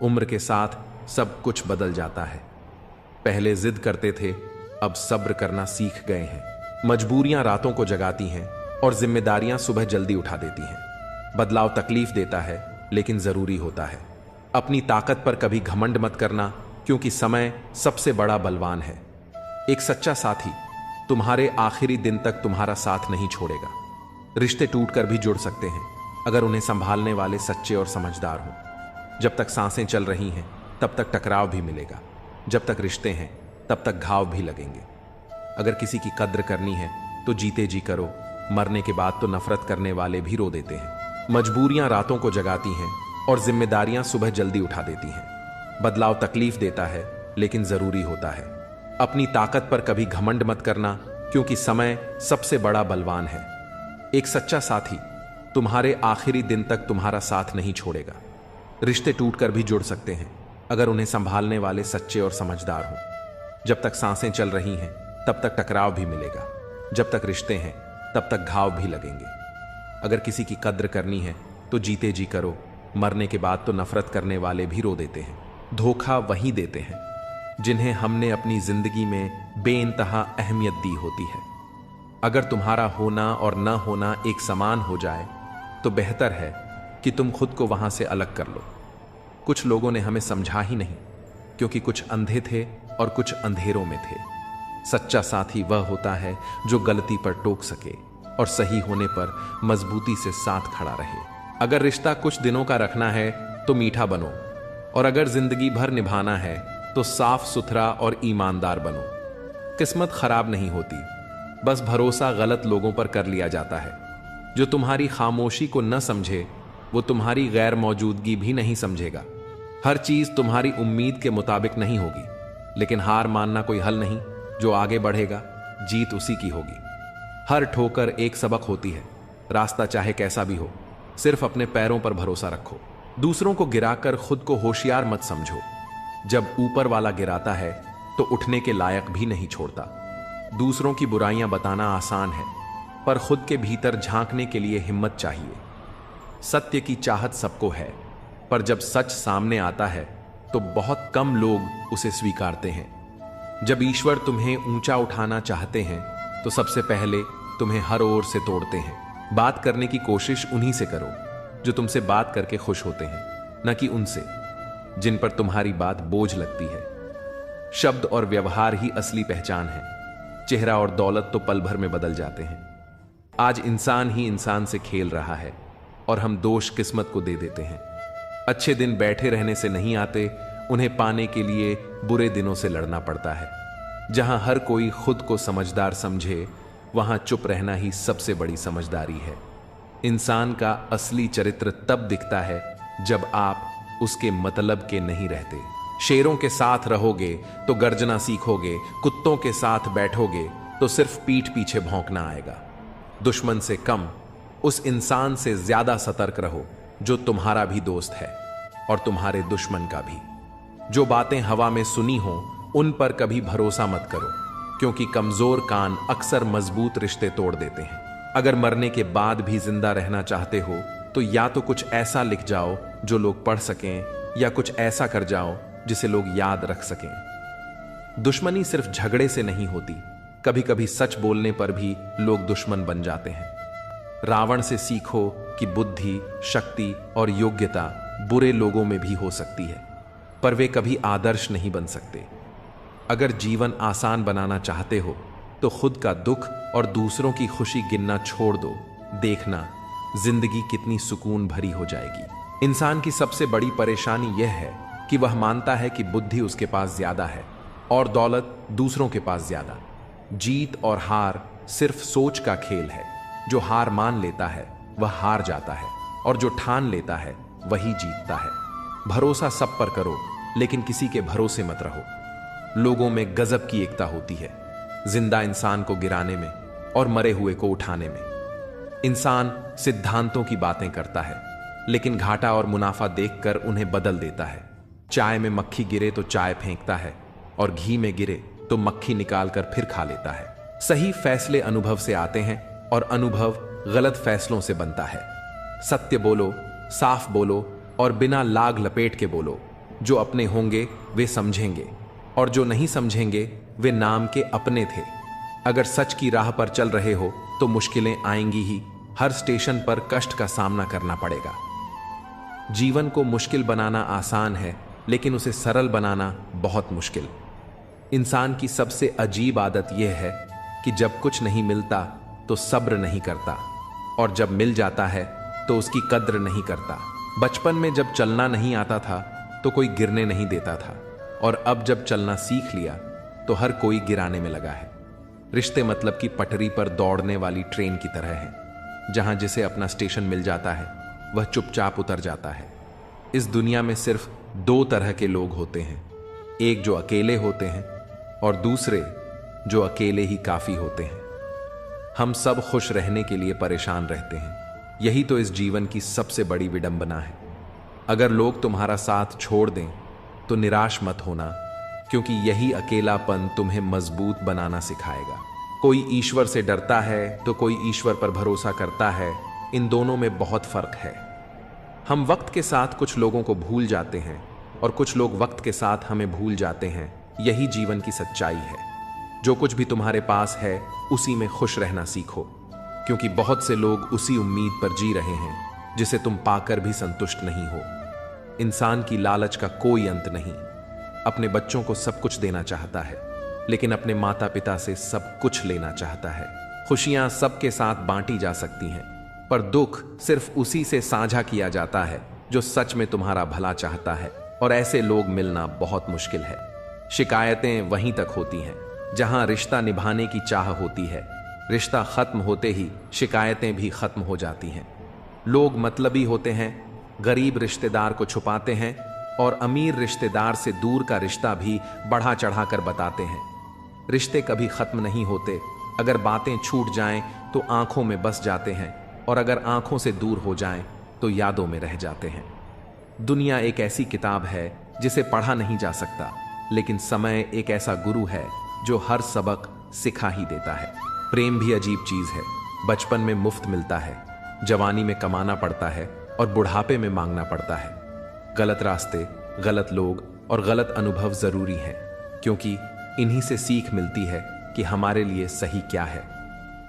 उम्र के साथ सब कुछ बदल जाता है। पहले जिद करते थे, अब सब्र करना सीख गए हैं। मजबूरियां रातों को जगाती हैं और जिम्मेदारियां सुबह जल्दी उठा देती हैं। बदलाव तकलीफ देता है, लेकिन जरूरी होता है। अपनी ताकत पर कभी घमंड मत करना, क्योंकि समय सबसे बड़ा बलवान है। एक सच्चा साथी तुम्हारे आखिरी दिन तक तुम्हारा साथ नहीं छोड़ेगा। रिश्ते टूटकर भी जुड़ सकते हैं, अगर उन्हें संभालने वाले सच्चे और समझदार हों। जब तक सांसें चल रही हैं तब तक टकराव भी मिलेगा, जब तक रिश्ते हैं तब तक घाव भी लगेंगे। अगर किसी की कद्र करनी है तो जीते जी करो, मरने के बाद तो नफरत करने वाले भी रो देते हैं। मजबूरियां रातों को जगाती हैं और जिम्मेदारियां सुबह जल्दी उठा देती हैं। बदलाव तकलीफ देता है, लेकिन जरूरी होता है। अपनी ताकत पर कभी घमंड मत करना, क्योंकि समय सबसे बड़ा बलवान है। एक सच्चा साथी तुम्हारे आखिरी दिन तक तुम्हारा साथ नहीं छोड़ेगा। रिश्ते टूटकर भी जुड़ सकते हैं, अगर उन्हें संभालने वाले सच्चे और समझदार हों। जब तक सांसें चल रही हैं तब तक टकराव भी मिलेगा, जब तक रिश्ते हैं तब तक घाव भी लगेंगे। अगर किसी की कद्र करनी है तो जीते जी करो, मरने के बाद तो नफरत करने वाले भी रो देते हैं। धोखा वही देते हैं जिन्हें हमने अपनी जिंदगी में बेइंतहा अहमियत दी होती है। अगर तुम्हारा होना और न होना एक समान हो जाए तो बेहतर है कि तुम खुद को वहां से अलग कर लो। कुछ लोगों ने हमें समझा ही नहीं, क्योंकि कुछ अंधे थे और कुछ अंधेरों में थे। सच्चा साथी वह होता है जो गलती पर टोक सके और सही होने पर मजबूती से साथ खड़ा रहे। अगर रिश्ता कुछ दिनों का रखना है तो मीठा बनो, और अगर जिंदगी भर निभाना है तो साफ सुथरा और ईमानदार बनो। किस्मत खराब नहीं होती, बस भरोसा गलत लोगों पर कर लिया जाता है। जो तुम्हारी खामोशी को न समझे वो तुम्हारी गैर मौजूदगी भी नहीं समझेगा। हर चीज तुम्हारी उम्मीद के मुताबिक नहीं होगी, लेकिन हार मानना कोई हल नहीं। जो आगे बढ़ेगा जीत उसी की होगी। हर ठोकर एक सबक होती है, रास्ता चाहे कैसा भी हो। सिर्फ अपने पैरों पर भरोसा रखो। दूसरों को गिराकर खुद को होशियार मत समझो। जब ऊपर वाला गिराता है तो उठने के लायक भी नहीं छोड़ता। दूसरों की बुराइयां बताना आसान है, पर खुद के भीतर झांकने के लिए हिम्मत चाहिए। सत्य की चाहत सबको है, पर जब सच सामने आता है तो बहुत कम लोग उसे स्वीकारते हैं। जब ईश्वर तुम्हें ऊंचा उठाना चाहते हैं तो सबसे पहले तुम्हें हर ओर से तोड़ते हैं। बात करने की कोशिश उन्हीं से करो जो तुमसे बात करके खुश होते हैं, न कि उनसे जिन पर तुम्हारी बात बोझ लगती है। शब्द और व्यवहार ही असली पहचान है। चेहरा और दौलत तो पल भर में बदल जाते हैं। आज इंसान ही इंसान से खेल रहा है और हम दोष किस्मत को दे देते हैं। अच्छे दिन बैठे रहने से नहीं आते, उन्हें पाने के लिए बुरे दिनों से लड़ना पड़ता है। जहां हर कोई खुद को समझदार समझे, वहां चुप रहना ही सबसे बड़ी समझदारी है। इंसान का असली चरित्र तब दिखता है जब आप उसके मतलब के नहीं रहते। शेरों के साथ रहोगे तो गर्जना सीखोगे, कुत्तों के साथ बैठोगे तो सिर्फ पीठ पीछे भौंकना आएगा। दुश्मन से कम, उस इंसान से ज्यादा सतर्क रहो जो तुम्हारा भी दोस्त है और तुम्हारे दुश्मन का भी। जो बातें हवा में सुनी हो उन पर कभी भरोसा मत करो, क्योंकि कमजोर कान अक्सर मजबूत रिश्ते तोड़ देते हैं। अगर मरने के बाद भी जिंदा रहना चाहते हो तो या तो कुछ ऐसा लिख जाओ जो लोग पढ़ सकें, या कुछ ऐसा कर जाओ जिसे लोग याद रख सकें। दुश्मनी सिर्फ झगड़े से नहीं होती, कभी कभी सच बोलने पर भी लोग दुश्मन बन जाते हैं। रावण से सीखो कि बुद्धि, शक्ति और योग्यता बुरे लोगों में भी हो सकती है, पर वे कभी आदर्श नहीं बन सकते। अगर जीवन आसान बनाना चाहते हो तो खुद का दुख और दूसरों की खुशी गिनना छोड़ दो। देखना जिंदगी कितनी सुकून भरी हो जाएगी। इंसान की सबसे बड़ी परेशानी यह है कि वह मानता है कि बुद्धि उसके पास ज्यादा है और दौलत दूसरों के पास ज्यादा। जीत और हार सिर्फ सोच का खेल है। जो हार मान लेता है वह हार जाता है, और जो ठान लेता है वही जीतता है। भरोसा सब पर करो, लेकिन किसी के भरोसे मत रहो। लोगों में गजब की एकता होती है, जिंदा इंसान को गिराने में और मरे हुए को उठाने में। इंसान सिद्धांतों की बातें करता है, लेकिन घाटा और मुनाफा देखकर उन्हें बदल देता है। चाय में मक्खी गिरे तो चाय फेंकता है, और घी में गिरे तो मक्खी निकालकर फिर खा लेता है। सही फैसले अनुभव से आते हैं और अनुभव गलत फैसलों से बनता है। सत्य बोलो, साफ बोलो और बिना लाग लपेट के बोलो। जो अपने होंगे वे समझेंगे, और जो नहीं समझेंगे वे नाम के अपने थे। अगर सच की राह पर चल रहे हो तो मुश्किलें आएंगी ही। हर स्टेशन पर कष्ट का सामना करना पड़ेगा। जीवन को मुश्किल बनाना आसान है, लेकिन उसे सरल बनाना बहुत मुश्किल। इंसान की सबसे अजीब आदत यह है कि जब कुछ नहीं मिलता तो सब्र नहीं करता, और जब मिल जाता है तो उसकी कद्र नहीं करता। बचपन में जब चलना नहीं आता था तो कोई गिरने नहीं देता था, और अब जब चलना सीख लिया तो हर कोई गिराने में लगा है। रिश्ते मतलब की पटरी पर दौड़ने वाली ट्रेन की तरह है। जहां जिसे अपना स्टेशन मिल जाता है वह चुपचाप उतर जाता है। इस दुनिया में सिर्फ दो तरह के लोग होते हैं, एक जो अकेले होते हैं और दूसरे जो अकेले ही काफी होते हैं। हम सब खुश रहने के लिए परेशान रहते हैं। यही तो इस जीवन की सबसे बड़ी विडंबना है। अगर लोग तुम्हारा साथ छोड़ दें तो निराश मत होना, क्योंकि यही अकेलापन तुम्हें मजबूत बनाना सिखाएगा। कोई ईश्वर से डरता है तो कोई ईश्वर पर भरोसा करता है। इन दोनों में बहुत फर्क है। हम वक्त के साथ कुछ लोगों को भूल जाते हैं और कुछ लोग वक्त के साथ हमें भूल जाते हैं। यही जीवन की सच्चाई है। जो कुछ भी तुम्हारे पास है उसी में खुश रहना सीखो, क्योंकि बहुत से लोग उसी उम्मीद पर जी रहे हैं जिसे तुम पाकर भी संतुष्ट नहीं हो। इंसान की लालच का कोई अंत नहीं। अपने बच्चों को सब कुछ देना चाहता है, लेकिन अपने माता पिता से सब कुछ लेना चाहता है। खुशियां सबके साथ बांटी जा सकती हैं, पर दुख सिर्फ उसी से साझा किया जाता है जो सच में तुम्हारा भला चाहता है, और ऐसे लोग मिलना बहुत मुश्किल है। शिकायतें वहीं तक होती हैं जहां रिश्ता निभाने की चाह होती है। रिश्ता खत्म होते ही शिकायतें भी खत्म हो जाती हैं। लोग मतलबी होते हैं, गरीब रिश्तेदार को छुपाते हैं और अमीर रिश्तेदार से दूर का रिश्ता भी बढ़ा चढ़ाकर बताते हैं। रिश्ते कभी खत्म नहीं होते। अगर बातें छूट जाएं तो आंखों में बस जाते हैं, और अगर आंखों से दूर हो जाएं तो यादों में रह जाते हैं। दुनिया एक ऐसी किताब है जिसे पढ़ा नहीं जा सकता, लेकिन समय एक ऐसा गुरु है जो हर सबक सिखा ही देता है। प्रेम भी अजीब चीज है। बचपन में मुफ्त मिलता है, जवानी में कमाना पड़ता है और बुढ़ापे में मांगना पड़ता है। गलत रास्ते, गलत लोग और गलत अनुभव जरूरी हैं, क्योंकि इन्हीं से सीख मिलती है कि हमारे लिए सही क्या है।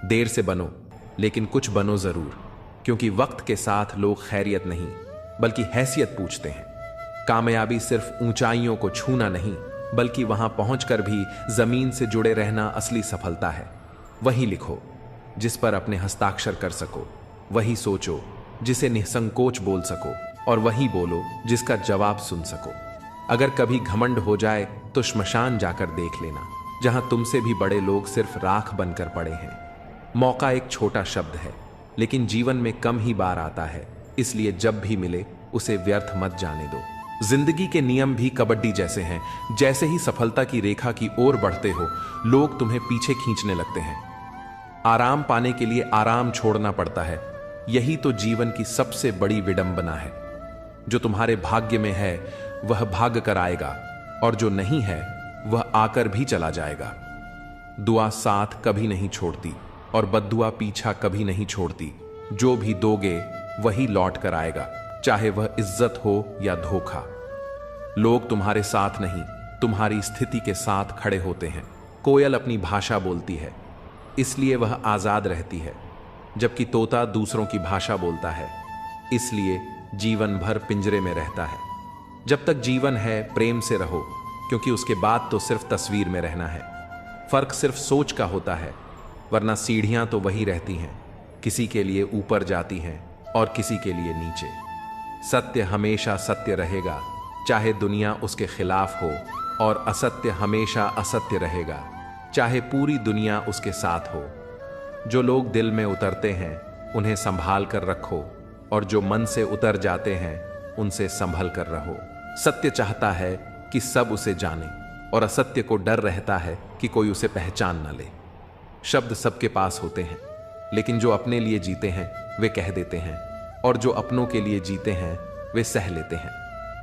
देर से बनो, लेकिन कुछ बनो जरूर, क्योंकि वक्त के साथ लोग खैरियत नहीं बल्कि हैसियत पूछते हैं। कामयाबी सिर्फ ऊंचाइयों को छूना नहीं, बल्कि वहां पहुंचकर भी जमीन से जुड़े रहना असली सफलता है। वही लिखो जिस पर अपने हस्ताक्षर कर सको, वही सोचो जिसे निसंकोच बोल सको, और वही बोलो जिसका जवाब सुन सको। अगर कभी घमंड हो जाए तो श्मशान जाकर देख लेना, जहां तुमसे भी बड़े लोग सिर्फ राख बनकर पड़े हैं। मौका एक छोटा शब्द है, लेकिन जीवन में कम ही बार आता है, इसलिए जब भी मिले उसे व्यर्थ मत जाने दो। जिंदगी के नियम भी कबड्डी जैसे हैं। जैसे ही सफलता की रेखा की ओर बढ़ते हो, लोग तुम्हें पीछे खींचने लगते हैं। आराम पाने के लिए आराम छोड़ना पड़ता है। यही तो जीवन की सबसे बड़ी विडंबना है। जो तुम्हारे भाग्य में है वह भाग कर आएगा, और जो नहीं है वह आकर भी चला जाएगा। दुआ साथ कभी नहीं छोड़ती और बद्दुआ पीछा कभी नहीं छोड़ती। जो भी दोगे वही लौट कर आएगा, चाहे वह इज्जत हो या धोखा। लोग तुम्हारे साथ नहीं, तुम्हारी स्थिति के साथ खड़े होते हैं। कोयल अपनी भाषा बोलती है, इसलिए वह आजाद रहती है, जबकि तोता दूसरों की भाषा बोलता है, इसलिए जीवन भर पिंजरे में रहता है। जब तक जीवन है प्रेम से रहो, क्योंकि उसके बाद तो सिर्फ तस्वीर में रहना है। फर्क सिर्फ सोच का होता है, वरना सीढ़ियां तो वही रहती हैं, किसी के लिए ऊपर जाती हैं और किसी के लिए नीचे। सत्य हमेशा सत्य रहेगा, चाहे दुनिया उसके खिलाफ हो, और असत्य हमेशा असत्य रहेगा, चाहे पूरी दुनिया उसके साथ हो। जो लोग दिल में उतरते हैं उन्हें संभाल कर रखो, और जो मन से उतर जाते हैं उनसे संभल कर रहो। सत्य चाहता है कि सब उसे जाने, और असत्य को डर रहता है कि कोई उसे पहचान न ले। शब्द सबके पास होते हैं, लेकिन जो अपने लिए जीते हैं वे कह देते हैं, और जो अपनों के लिए जीते हैं वे सह लेते हैं।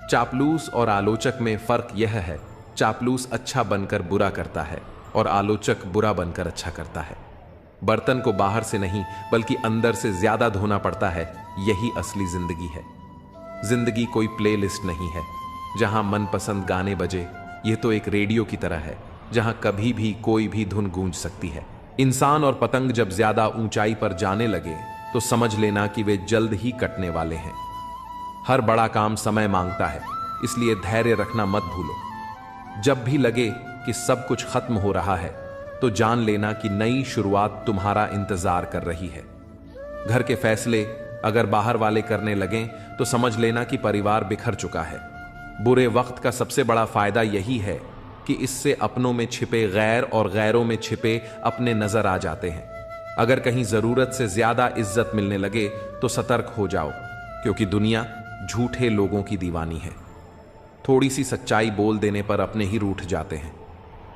चापलूस और आलोचक में फर्क यह है, चापलूस अच्छा बनकर बुरा करता है और आलोचक बुरा बनकर अच्छा करता है। बर्तन को बाहर से नहीं बल्कि अंदर से ज्यादा धोना पड़ता है, यही असली जिंदगी है। जिंदगी कोई प्लेलिस्ट नहीं है जहां मनपसंद गाने बजे। यह तो एक रेडियो की तरह है जहां कभी भी कोई भी धुन गूंज सकती है। इंसान और पतंग जब ज्यादा ऊंचाई पर जाने लगे तो समझ लेना कि वे जल्द ही कटने वाले हैं। हर बड़ा काम समय मांगता है, इसलिए धैर्य रखना मत भूलो। जब भी लगे कि सब कुछ खत्म हो रहा है तो जान लेना कि नई शुरुआत तुम्हारा इंतजार कर रही है। घर के फैसले अगर बाहर वाले करने लगें तो समझ लेना कि परिवार बिखर चुका है। बुरे वक्त का सबसे बड़ा फायदा यही है कि इससे अपनों में छिपे गैर और गैरों में छिपे अपने नजर आ जाते हैं। अगर कहीं जरूरत से ज्यादा इज्जत मिलने लगे तो सतर्क हो जाओ, क्योंकि दुनिया झूठे लोगों की दीवानी है। थोड़ी सी सच्चाई बोल देने पर अपने ही रूठ जाते हैं।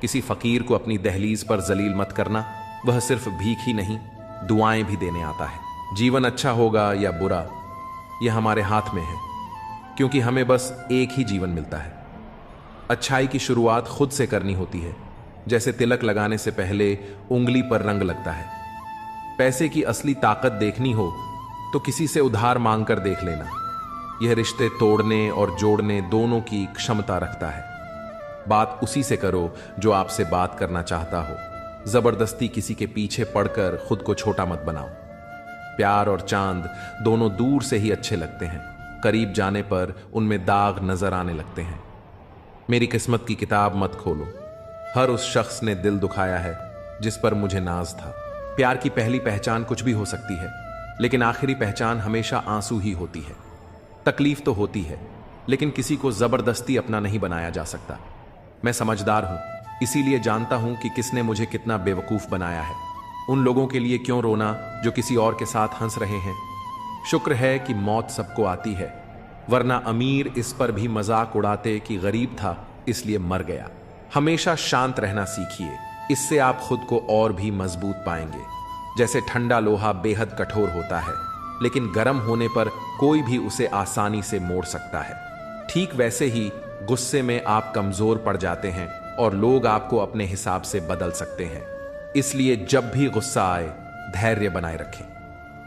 किसी फकीर को अपनी दहलीज पर जलील मत करना, वह सिर्फ भीख ही नहीं दुआएं भी देने आता है। जीवन अच्छा होगा या बुरा यह हमारे हाथ में है, क्योंकि हमें बस एक ही जीवन मिलता है। अच्छाई की शुरुआत खुद से करनी होती है, जैसे तिलक लगाने से पहले उंगली पर रंग लगता है। पैसे की असली ताकत देखनी हो तो किसी से उधार मांगकर देख लेना। यह रिश्ते तोड़ने और जोड़ने दोनों की क्षमता रखता है। बात उसी से करो जो आपसे बात करना चाहता हो। जबरदस्ती किसी के पीछे पड़कर खुद को छोटा मत बनाओ। प्यार और चांद दोनों दूर से ही अच्छे लगते हैं, करीब जाने पर उनमें दाग नजर आने लगते हैं। मेरी किस्मत की किताब मत खोलो। हर उस शख्स ने दिल दुखाया है जिस पर मुझे नाज था। प्यार की पहली पहचान कुछ भी हो सकती है, लेकिन आखिरी पहचान हमेशा आंसू ही होती है। तकलीफ तो होती है, लेकिन किसी को जबरदस्ती अपना नहीं बनाया जा सकता। मैं समझदार हूं, इसीलिए जानता हूं कि किसने मुझे कितना बेवकूफ बनाया है। उन लोगों के लिए क्यों रोना जो किसी और के साथ हंस रहे हैं। शुक्र है कि मौत सबको आती है, वरना अमीर इस पर भी मजाक उड़ाते कि गरीब था इसलिए मर गया। हमेशा शांत रहना सीखिए, इससे आप खुद को और भी मजबूत पाएंगे। जैसे ठंडा लोहा बेहद कठोर होता है, लेकिन गर्म होने पर कोई भी उसे आसानी से मोड़ सकता है। ठीक वैसे ही गुस्से में आप कमजोर पड़ जाते हैं और लोग आपको अपने हिसाब से बदल सकते हैं। इसलिए जब भी गुस्सा आए धैर्य बनाए रखें।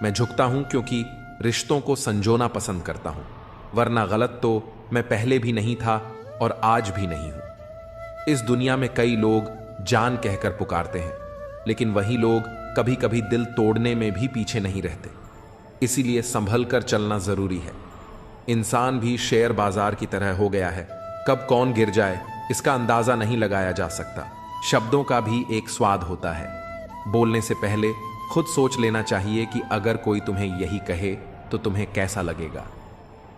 मैं झुकता हूं क्योंकि रिश्तों को संजोना पसंद करता हूं, वरना गलत तो मैं पहले भी नहीं था और आज भी नहीं हूं। इस दुनिया में कई लोग जान कहकर पुकारते हैं, लेकिन वही लोग कभी कभी दिल तोड़ने में भी पीछे नहीं रहते। इसीलिए संभल कर चलना जरूरी है। इंसान भी शेयर बाजार की तरह हो गया है, कब कौन गिर जाए इसका अंदाजा नहीं लगाया जा सकता। शब्दों का भी एक स्वाद होता है। बोलने से पहले खुद सोच लेना चाहिए कि अगर कोई तुम्हें यही कहे तो तुम्हें कैसा लगेगा।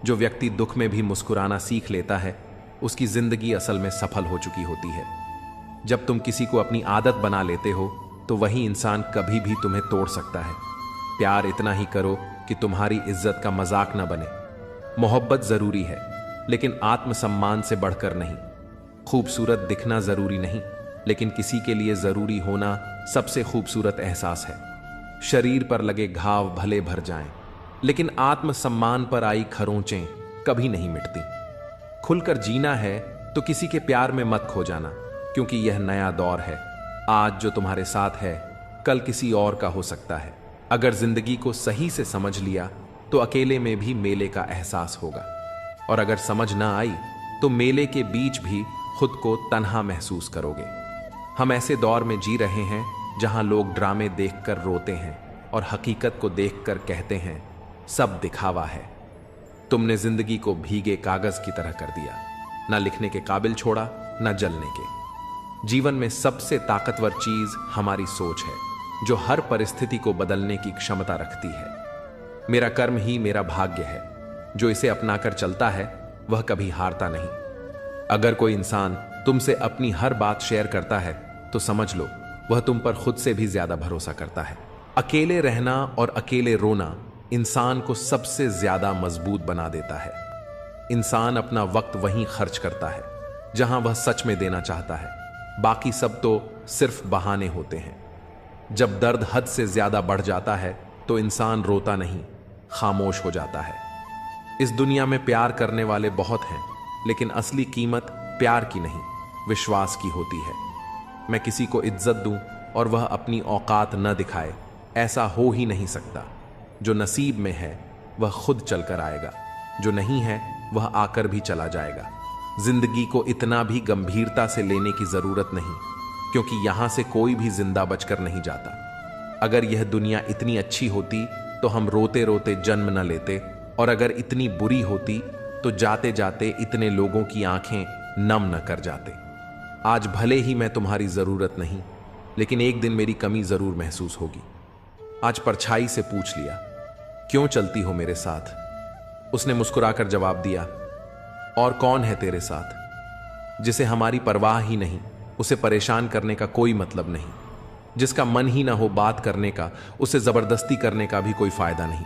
जो व्यक्ति दुख में भी मुस्कुराना सीख लेता है, उसकी जिंदगी असल में सफल हो चुकी होती है। जब तुम किसी को अपनी आदत बना लेते हो तो वही इंसान कभी भी तुम्हें तोड़ सकता है। प्यार इतना ही करो कि तुम्हारी इज्जत का मजाक न बने। मोहब्बत जरूरी है, लेकिन आत्मसम्मान से बढ़कर नहीं। खूबसूरत दिखना जरूरी नहीं, लेकिन किसी के लिए जरूरी होना सबसे खूबसूरत एहसास है। शरीर पर लगे घाव भले भर जाएं, लेकिन आत्मसम्मान पर आई खरोंचें कभी नहीं मिटती। खुलकर जीना है तो किसी के प्यार में मत खो जाना, क्योंकि यह नया दौर है। आज जो तुम्हारे साथ है कल किसी और का हो सकता है। अगर जिंदगी को सही से समझ लिया तो अकेले में भी मेले का एहसास होगा, और अगर समझ ना आई तो मेले के बीच भी खुद को तन्हा महसूस करोगे। हम ऐसे दौर में जी रहे हैं जहां लोग ड्रामे देखकर रोते हैं और हकीकत को देखकर कहते हैं सब दिखावा है। तुमने जिंदगी को भीगे कागज की तरह कर दिया, ना लिखने के काबिल छोड़ा ना जलने के। जीवन में सबसे ताकतवर चीज हमारी सोच है, जो हर परिस्थिति को बदलने की क्षमता रखती है। मेरा कर्म ही मेरा भाग्य है, जो इसे अपनाकर चलता है वह कभी हारता नहीं। अगर कोई इंसान तुमसे अपनी हर बात शेयर करता है तो समझ लो वह तुम पर खुद से भी ज्यादा भरोसा करता है। अकेले रहना और अकेले रोना इंसान को सबसे ज्यादा मजबूत बना देता है। इंसान अपना वक्त वहीं खर्च करता है जहां वह सच में देना चाहता है, बाकी सब तो सिर्फ बहाने होते हैं। जब दर्द हद से ज्यादा बढ़ जाता है तो इंसान रोता नहीं, खामोश हो जाता है। इस दुनिया में प्यार करने वाले बहुत हैं, लेकिन असली कीमत प्यार की नहीं, विश्वास की होती है। मैं किसी को इज्जत दूं और वह अपनी औकात न दिखाए, ऐसा हो ही नहीं सकता। जो नसीब में है वह खुद चलकर आएगा, जो नहीं है वह आकर भी चला जाएगा। जिंदगी को इतना भी गंभीरता से लेने की जरूरत नहीं, क्योंकि यहां से कोई भी जिंदा बचकर नहीं जाता। अगर यह दुनिया इतनी अच्छी होती तो हम रोते रोते जन्म न लेते, और अगर इतनी बुरी होती तो जाते जाते इतने लोगों की आंखें नम न कर जाते। आज भले ही मैं तुम्हारी जरूरत नहीं, लेकिन एक दिन मेरी कमी जरूर महसूस होगी। आज परछाई से पूछ लिया, क्यों चलती हो मेरे साथ? उसने मुस्कुराकर जवाब दिया, और कौन है तेरे साथ? जिसे हमारी परवाह ही नहीं, उसे परेशान करने का कोई मतलब नहीं। जिसका मन ही ना हो बात करने का, उसे जबरदस्ती करने का भी कोई फायदा नहीं।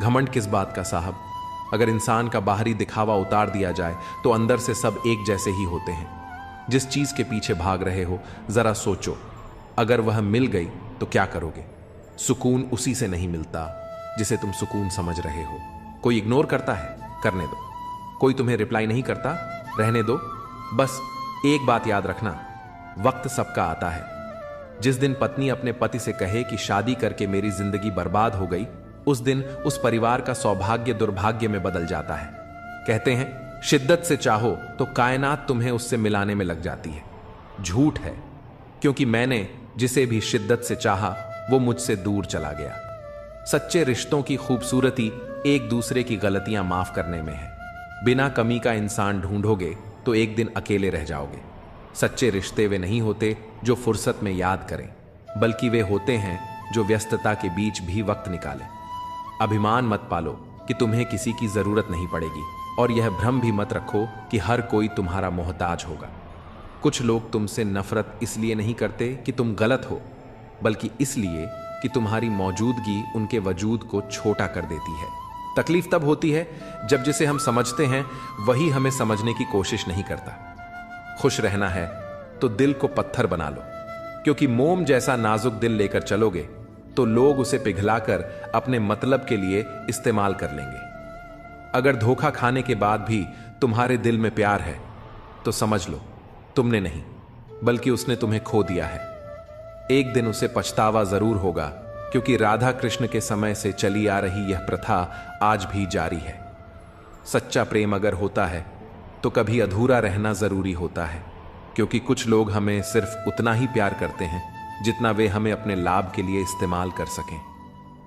घमंड किस बात का साहब? अगर इंसान का बाहरी दिखावा उतार दिया जाए तो अंदर से सब एक जैसे ही होते हैं। जिस चीज के पीछे भाग रहे हो जरा सोचो, अगर वह मिल गई तो क्या करोगे? सुकून उसी से नहीं मिलता जिसे तुम सुकून समझ रहे हो। कोई इग्नोर करता है, करने दो। कोई तुम्हें रिप्लाई नहीं करता, रहने दो। बस एक बात याद रखना, वक्त सबका आता है। जिस दिन पत्नी अपने पति से कहे कि शादी करके मेरी जिंदगी बर्बाद हो गई, उस दिन उस परिवार का सौभाग्य दुर्भाग्य में बदल जाता है। कहते हैं शिद्दत से चाहो तो कायनात तुम्हें उससे मिलाने में लग जाती है। झूठ है, क्योंकि मैंने जिसे भी शिद्दत से चाहा वो मुझसे दूर चला गया। सच्चे रिश्तों की खूबसूरती एक दूसरे की गलतियां माफ करने में है। बिना कमी का इंसान ढूंढोगे तो एक दिन अकेले रह जाओगे। सच्चे रिश्ते वे नहीं होते जो फुर्सत में याद करें, बल्कि वे होते हैं जो व्यस्तता के बीच भी वक्त निकालें। अभिमान मत पालो कि तुम्हें किसी की जरूरत नहीं पड़ेगी, और यह भ्रम भी मत रखो कि हर कोई तुम्हारा मोहताज होगा। कुछ लोग तुमसे नफरत इसलिए नहीं करते कि तुम गलत हो, बल्कि इसलिए कि तुम्हारी मौजूदगी उनके वजूद को छोटा कर देती है। तकलीफ तब होती है जब जिसे हम समझते हैं वही हमें समझने की कोशिश नहीं करता। खुश रहना है तो दिल को पत्थर बना लो, क्योंकि मोम जैसा नाजुक दिल लेकर चलोगे तो लोग उसे पिघलाकर अपने मतलब के लिए इस्तेमाल कर लेंगे। अगर धोखा खाने के बाद भी तुम्हारे दिल में प्यार है तो समझ लो तुमने नहीं, बल्कि उसने तुम्हें खो दिया है। एक दिन उसे पछतावा जरूर होगा, क्योंकि राधा कृष्ण के समय से चली आ रही यह प्रथा आज भी जारी है। सच्चा प्रेम अगर होता है तो कभी अधूरा रहना जरूरी होता है, क्योंकि कुछ लोग हमें सिर्फ उतना ही प्यार करते हैं जितना वे हमें अपने लाभ के लिए इस्तेमाल कर सकें।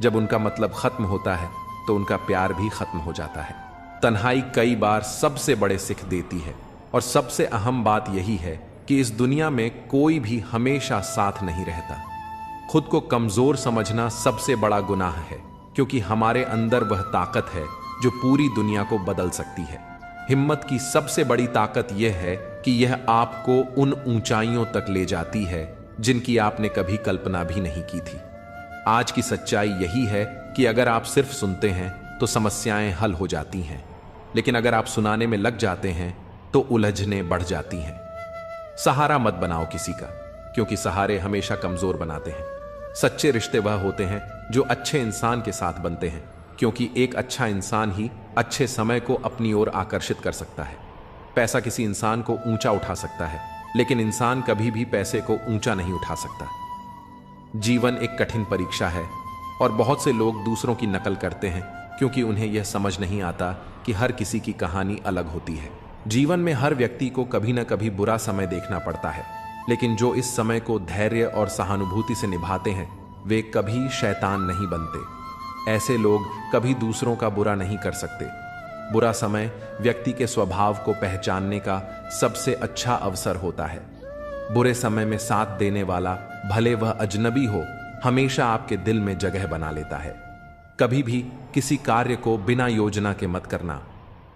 जब उनका मतलब खत्म होता है तो उनका प्यार भी खत्म हो जाता है। तन्हाई कई बार सबसे बड़े सिख देती है, और सबसे अहम बात यही है कि इस दुनिया में कोई भी हमेशा साथ नहीं रहता। खुद को कमजोर समझना सबसे बड़ा गुनाह है, क्योंकि हमारे अंदर वह ताकत है जो पूरी दुनिया को बदल सकती है। हिम्मत की सबसे बड़ी ताकत यह है कि यह आपको उन ऊंचाइयों तक ले जाती है जिनकी आपने कभी कल्पना भी नहीं की थी। आज की सच्चाई यही है कि अगर आप सिर्फ सुनते हैं तो समस्याएं हल हो जाती हैं, लेकिन अगर आप सुनाने में लग जाते हैं तो उलझने बढ़ जाती हैं। सहारा मत बनाओ किसी का, क्योंकि सहारे हमेशा कमजोर बनाते हैं। सच्चे रिश्ते वह होते हैं जो अच्छे इंसान के साथ बनते हैं, क्योंकि एक अच्छा इंसान ही अच्छे समय को अपनी ओर आकर्षित कर सकता है। पैसा किसी इंसान को ऊंचा उठा सकता है, लेकिन इंसान कभी भी पैसे को ऊंचा नहीं उठा सकता। जीवन एक कठिन परीक्षा है, और बहुत से लोग दूसरों की नकल करते हैं क्योंकि उन्हें यह समझ नहीं आता कि हर किसी की कहानी अलग होती है। जीवन में हर व्यक्ति को कभी न कभी बुरा समय देखना पड़ता है, लेकिन जो इस समय को धैर्य और सहानुभूति से निभाते हैं वे कभी शैतान नहीं बनते। ऐसे लोग कभी दूसरों का बुरा नहीं कर सकते। बुरा समय व्यक्ति के स्वभाव को पहचानने का सबसे अच्छा अवसर होता है। बुरे समय में साथ देने वाला, भले वह अजनबी हो, हमेशा आपके दिल में जगह बना लेता है। कभी भी किसी कार्य को बिना योजना के मत करना।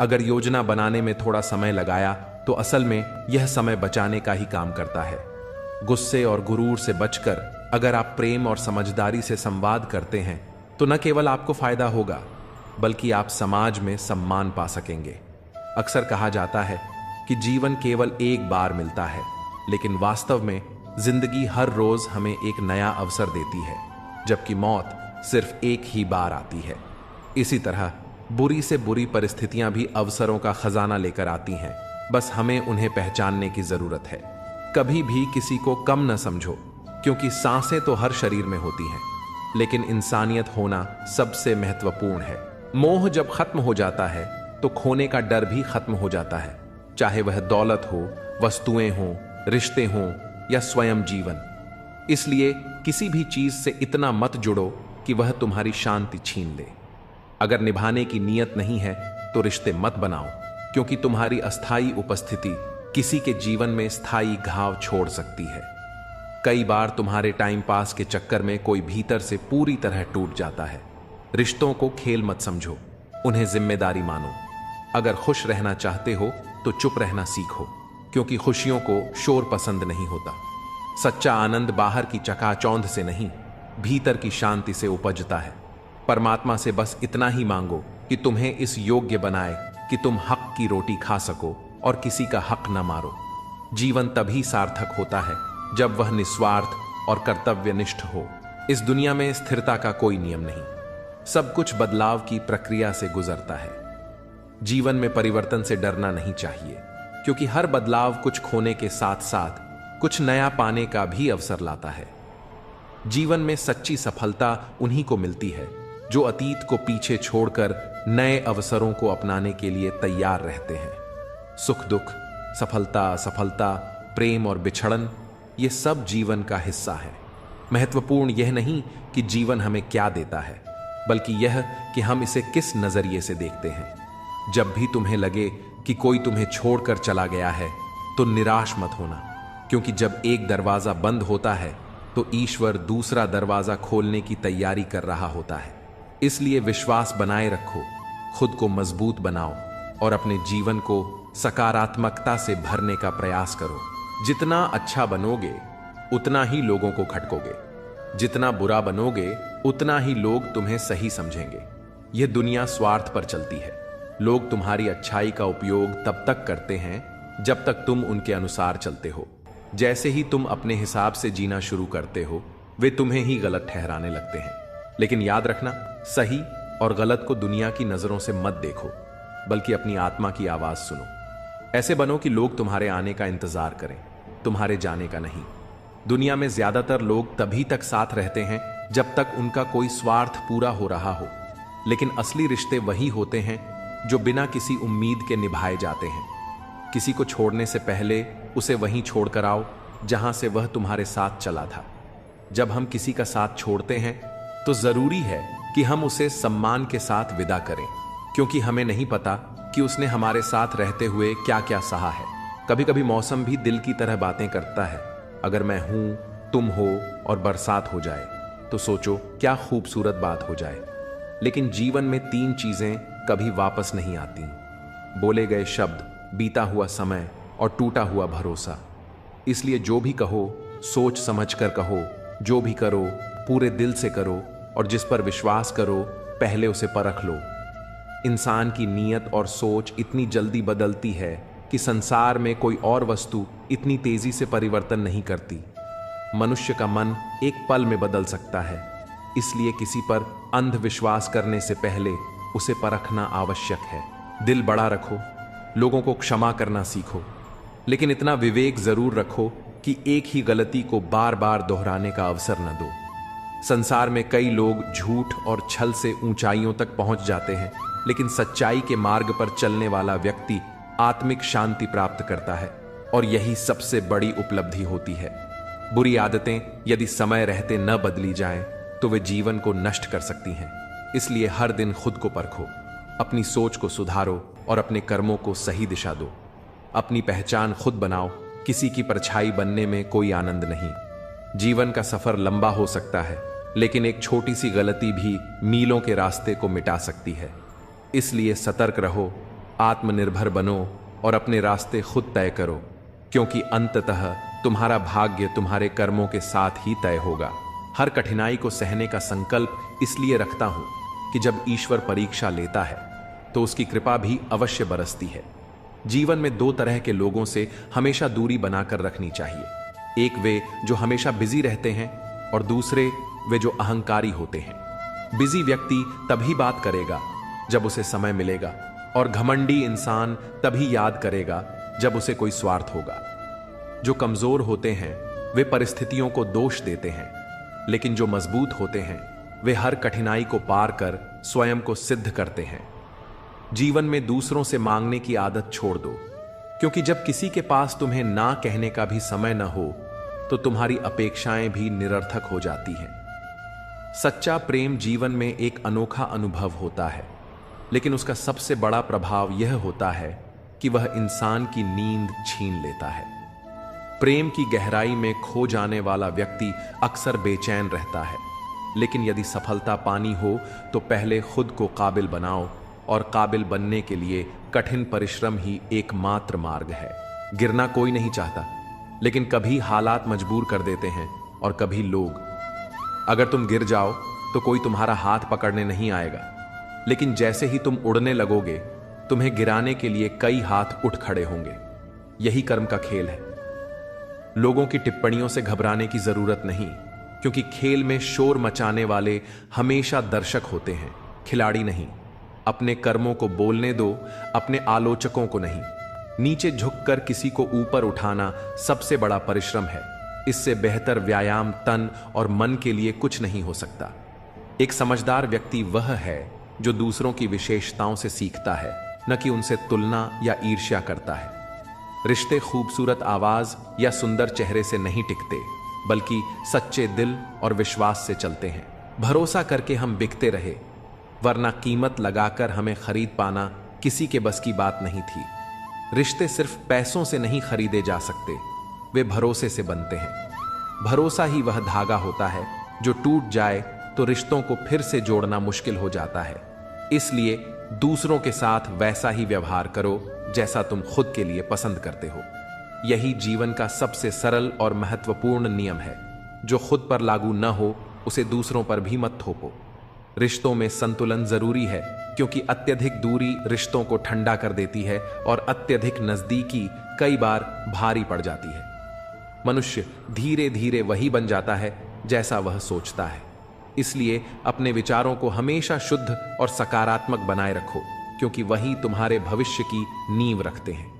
अगर योजना बनाने में थोड़ा समय लगाया तो असल में यह समय बचाने का ही काम करता है। गुस्से और गुरूर से बचकर अगर आप प्रेम और समझदारी से संवाद करते हैं तो न केवल आपको फायदा होगा, बल्कि आप समाज में सम्मान पा सकेंगे। अक्सर कहा जाता है कि जीवन केवल एक बार मिलता है, लेकिन वास्तव में जिंदगी हर रोज हमें एक नया अवसर देती है, जबकि मौत सिर्फ एक ही बार आती है। इसी तरह बुरी से बुरी परिस्थितियां भी अवसरों का खजाना लेकर आती हैं, बस हमें उन्हें पहचानने की जरूरत है। कभी भी किसी को कम न समझो, क्योंकि सांसें तो हर शरीर में होती हैं, लेकिन इंसानियत होना सबसे महत्वपूर्ण है। मोह जब खत्म हो जाता है तो खोने का डर भी खत्म हो जाता है, चाहे वह दौलत हो, वस्तुएं हों, रिश्ते हों या स्वयं जीवन। इसलिए किसी भी चीज से इतना मत जुड़ो कि वह तुम्हारी शांति छीन ले। अगर निभाने की नीयत नहीं है तो रिश्ते मत बनाओ, क्योंकि तुम्हारी अस्थायी उपस्थिति किसी के जीवन में स्थायी घाव छोड़ सकती है। कई बार तुम्हारे टाइम पास के चक्कर में कोई भीतर से पूरी तरह टूट जाता है। रिश्तों को खेल मत समझो, उन्हें जिम्मेदारी मानो। अगर खुश रहना चाहते हो तो चुप रहना सीखो, क्योंकि खुशियों को शोर पसंद नहीं होता। सच्चा आनंद बाहर की चकाचौंध से नहीं, भीतर की शांति से उपजता है। परमात्मा से बस इतना ही मांगो कि तुम्हें इस योग्य बनाए कि तुम हक की रोटी खा सको और किसी का हक न मारो। जीवन तभी सार्थक होता है जब वह निस्वार्थ और कर्तव्यनिष्ठ हो। इस दुनिया में स्थिरता का कोई नियम नहीं, सब कुछ बदलाव की प्रक्रिया से गुजरता है। जीवन में परिवर्तन से डरना नहीं चाहिए, क्योंकि हर बदलाव कुछ खोने के साथ साथ कुछ नया पाने का भी अवसर लाता है। जीवन में सच्ची सफलता उन्हीं को मिलती है जो अतीत को पीछे छोड़कर नए अवसरों को अपनाने के लिए तैयार रहते हैं। सुख दुख, सफलता असफलता, प्रेम और बिछड़न, ये सब जीवन का हिस्सा है। महत्वपूर्ण यह नहीं कि जीवन हमें क्या देता है, बल्कि यह कि हम इसे किस नजरिए से देखते हैं। जब भी तुम्हें लगे कि कोई तुम्हें छोड़कर चला गया है तो निराश मत होना, क्योंकि जब एक दरवाजा बंद होता है तो ईश्वर दूसरा दरवाजा खोलने की तैयारी कर रहा होता है। इसलिए विश्वास बनाए रखो, खुद को मजबूत बनाओ और अपने जीवन को सकारात्मकता से भरने का प्रयास करो। जितना अच्छा बनोगे उतना ही लोगों को खटकोगे, जितना बुरा बनोगे उतना ही लोग तुम्हें सही समझेंगे। यह दुनिया स्वार्थ पर चलती है। लोग तुम्हारी अच्छाई का उपयोग तब तक करते हैं जब तक तुम उनके अनुसार चलते हो। जैसे ही तुम अपने हिसाब से जीना शुरू करते हो, वे तुम्हें ही गलत ठहराने लगते हैं। लेकिन याद रखना, सही और गलत को दुनिया की नजरों से मत देखो, बल्कि अपनी आत्मा की आवाज सुनो। ऐसे बनो कि लोग तुम्हारे आने का इंतजार करें, तुम्हारे जाने का नहीं। दुनिया में ज्यादातर लोग तभी तक साथ रहते हैं जब तक उनका कोई स्वार्थ पूरा हो रहा हो, लेकिन असली रिश्ते वही होते हैं जो बिना किसी उम्मीद के निभाए जाते हैं। किसी को छोड़ने से पहले उसे वहीं छोड़कर आओ जहां से वह तुम्हारे साथ चला था। जब हम किसी का साथ छोड़ते हैं तो जरूरी है कि हम उसे सम्मान के साथ विदा करें, क्योंकि हमें नहीं पता कि उसने हमारे साथ रहते हुए क्या क्या सहा है। कभी कभी मौसम भी दिल की तरह बातें करता है। अगर मैं हूं, तुम हो और बरसात हो जाए तो सोचो क्या खूबसूरत बात हो जाए। लेकिन जीवन में 3 चीजें कभी वापस नहीं आती: बोले गए शब्द, बीता हुआ समय और टूटा हुआ भरोसा। इसलिए जो भी कहो सोच समझ कर कहो, जो भी करो पूरे दिल से करो, और जिस पर विश्वास करो पहले उसे परख लो। इंसान की नीयत और सोच इतनी जल्दी बदलती है कि संसार में कोई और वस्तु इतनी तेजी से परिवर्तन नहीं करती। मनुष्य का मन एक पल में बदल सकता है, इसलिए किसी पर अंधविश्वास करने से पहले उसे परखना आवश्यक है। दिल बड़ा रखो, लोगों को क्षमा करना सीखो, लेकिन इतना विवेक जरूर रखो कि एक ही गलती को बार बार दोहराने का अवसर न दो। संसार में कई लोग झूठ और छल से ऊंचाइयों तक पहुंच जाते हैं, लेकिन सच्चाई के मार्ग पर चलने वाला व्यक्ति आत्मिक शांति प्राप्त करता है, और यही सबसे बड़ी उपलब्धि होती है। बुरी आदतें यदि समय रहते न बदली जाएं, तो वे जीवन को नष्ट कर सकती हैं। इसलिए हर दिन खुद को परखो, अपनी सोच को सुधारो और अपने कर्मों को सही दिशा दो। अपनी पहचान खुद बनाओ, किसी की परछाई बनने में कोई आनंद नहीं। जीवन का सफर लंबा हो सकता है, लेकिन एक छोटी सी गलती भी मीलों के रास्ते को मिटा सकती है। इसलिए सतर्क रहो, आत्मनिर्भर बनो और अपने रास्ते खुद तय करो, क्योंकि अंततः तुम्हारा भाग्य तुम्हारे कर्मों के साथ ही तय होगा। हर कठिनाई को सहने का संकल्प इसलिए रखता हूं कि जब ईश्वर परीक्षा लेता है तो उसकी कृपा भी अवश्य बरसती है। जीवन में 2 तरह के लोगों से हमेशा दूरी बनाकर रखनी चाहिए। एक वे जो हमेशा बिजी रहते हैं, और दूसरे वे जो अहंकारी होते हैं। बिजी व्यक्ति तभी बात करेगा जब उसे समय मिलेगा, और घमंडी इंसान तभी याद करेगा जब उसे कोई स्वार्थ होगा। जो कमजोर होते हैं वे परिस्थितियों को दोष देते हैं, लेकिन जो मजबूत होते हैं वे हर कठिनाई को पार कर स्वयं को सिद्ध करते हैं। जीवन में दूसरों से मांगने की आदत छोड़ दो, क्योंकि जब किसी के पास तुम्हें ना कहने का भी समय न हो तो तुम्हारी अपेक्षाएं भी निरर्थक हो जाती हैं। सच्चा प्रेम जीवन में एक अनोखा अनुभव होता है, लेकिन उसका सबसे बड़ा प्रभाव यह होता है कि वह इंसान की नींद छीन लेता है। प्रेम की गहराई में खो जाने वाला व्यक्ति अक्सर बेचैन रहता है, लेकिन यदि सफलता पानी हो तो पहले खुद को काबिल बनाओ, और काबिल बनने के लिए कठिन परिश्रम ही एकमात्र मार्ग है। गिरना कोई नहीं चाहता, लेकिन कभी हालात मजबूर कर देते हैं और कभी लोग। अगर तुम गिर जाओ तो कोई तुम्हारा हाथ पकड़ने नहीं आएगा, लेकिन जैसे ही तुम उड़ने लगोगे तुम्हें गिराने के लिए कई हाथ उठ खड़े होंगे। यही कर्म का खेल है। लोगों की टिप्पणियों से घबराने की जरूरत नहीं, क्योंकि खेल में शोर मचाने वाले हमेशा दर्शक होते हैं, खिलाड़ी नहीं। अपने कर्मों को बोलने दो, अपने आलोचकों को नहीं। नीचे झुककर किसी को ऊपर उठाना सबसे बड़ा परिश्रम है। इससे बेहतर व्यायाम तन और मन के लिए कुछ नहीं हो सकता। एक समझदार व्यक्ति वह है जो दूसरों की विशेषताओं से सीखता है, न कि उनसे तुलना या ईर्ष्या करता है। रिश्ते खूबसूरत आवाज या सुंदर चेहरे से नहीं टिकते, बल्कि सच्चे दिल और विश्वास से चलते हैं। भरोसा करके हम बिकते रहे, वरना कीमत लगाकर हमें खरीद पाना किसी के बस की बात नहीं थी। रिश्ते सिर्फ पैसों से नहीं खरीदे जा सकते, वे भरोसे से बनते हैं। भरोसा ही वह धागा होता है जो टूट जाए तो रिश्तों को फिर से जोड़ना मुश्किल हो जाता है। इसलिए दूसरों के साथ वैसा ही व्यवहार करो जैसा तुम खुद के लिए पसंद करते हो। यही जीवन का सबसे सरल और महत्वपूर्ण नियम है। जो खुद पर लागू न हो उसे दूसरों पर भी मत थोपो। रिश्तों में संतुलन जरूरी है, क्योंकि अत्यधिक दूरी रिश्तों को ठंडा कर देती है और अत्यधिक नजदीकी कई बार भारी पड़ जाती है। मनुष्य धीरे धीरे वही बन जाता है जैसा वह सोचता है। इसलिए अपने विचारों को हमेशा शुद्ध और सकारात्मक बनाए रखो, क्योंकि वही तुम्हारे भविष्य की नींव रखते हैं।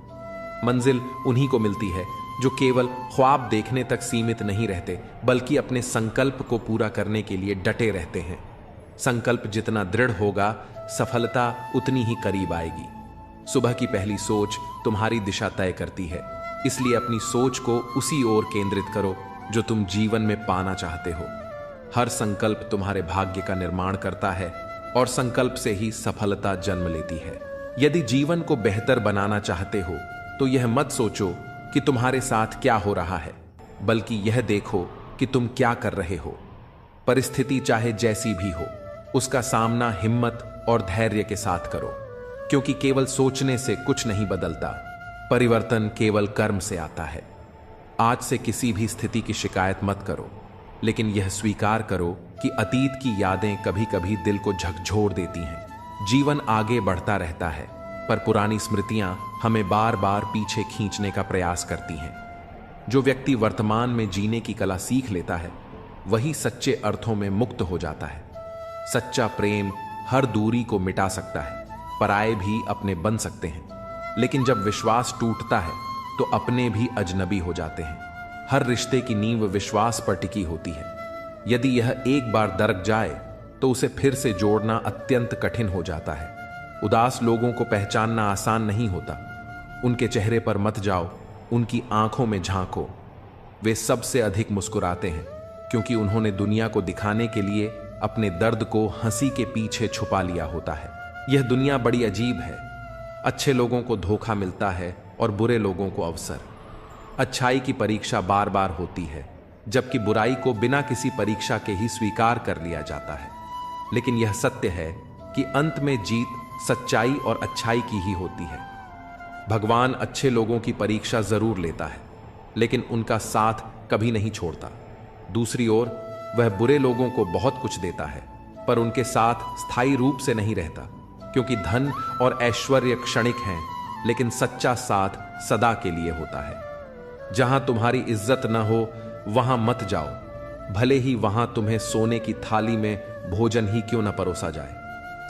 मंजिल उन्हीं को मिलती है जो केवल ख्वाब देखने तक सीमित नहीं रहते, बल्कि अपने संकल्प को पूरा करने के लिए डटे रहते हैं। संकल्प जितना दृढ़ होगा, सफलता उतनी ही करीब आएगी। सुबह की पहली सोच तुम्हारी दिशा तय करती है, इसलिए अपनी सोच को उसी ओर केंद्रित करो जो तुम जीवन में पाना चाहते हो। हर संकल्प तुम्हारे भाग्य का निर्माण करता है और संकल्प से ही सफलता जन्म लेती है। यदि जीवन को बेहतर बनाना चाहते हो तो यह मत सोचो कि तुम्हारे साथ क्या हो रहा है, बल्कि यह देखो कि तुम क्या कर रहे हो। परिस्थिति चाहे जैसी भी हो, उसका सामना हिम्मत और धैर्य के साथ करो, क्योंकि केवल सोचने से कुछ नहीं बदलता। परिवर्तन केवल कर्म से आता है। आज से किसी भी स्थिति की शिकायत मत करो, लेकिन यह स्वीकार करो कि अतीत की यादें कभी कभी दिल को झकझोर देती हैं। जीवन आगे बढ़ता रहता है, पर पुरानी स्मृतियां हमें बार बार पीछे खींचने का प्रयास करती हैं। जो व्यक्ति वर्तमान में जीने की कला सीख लेता है, वही सच्चे अर्थों में मुक्त हो जाता है। सच्चा प्रेम हर दूरी को मिटा सकता है, पराये भी अपने बन सकते हैं, लेकिन जब विश्वास टूटता है तो अपने भी अजनबी हो जाते हैं। हर रिश्ते की नींव विश्वास पर टिकी होती है। यदि यह एक बार दरक जाए तो उसे फिर से जोड़ना अत्यंत कठिन हो जाता है। उदास लोगों को पहचानना आसान नहीं होता। उनके चेहरे पर मत जाओ, उनकी आंखों में झांको। वे सबसे अधिक मुस्कुराते हैं, क्योंकि उन्होंने दुनिया को दिखाने के लिए अपने दर्द को हंसी के पीछे छुपा लिया होता है। यह दुनिया बड़ी अजीब है। अच्छे लोगों को धोखा मिलता है और बुरे लोगों को अवसर। अच्छाई की परीक्षा बार बार होती है, जबकि बुराई को बिना किसी परीक्षा के ही स्वीकार कर लिया जाता है। लेकिन यह सत्य है कि अंत में जीत सच्चाई और अच्छाई की ही होती है। भगवान अच्छे लोगों की परीक्षा जरूर लेता है, लेकिन उनका साथ कभी नहीं छोड़ता। दूसरी ओर वह बुरे लोगों को बहुत कुछ देता है, पर उनके साथ स्थायी रूप से नहीं रहता, क्योंकि धन और ऐश्वर्य क्षणिक हैं, लेकिन सच्चा साथ सदा के लिए होता है। जहां तुम्हारी इज्जत न हो वहां मत जाओ, भले ही वहां तुम्हें सोने की थाली में भोजन ही क्यों न परोसा जाए।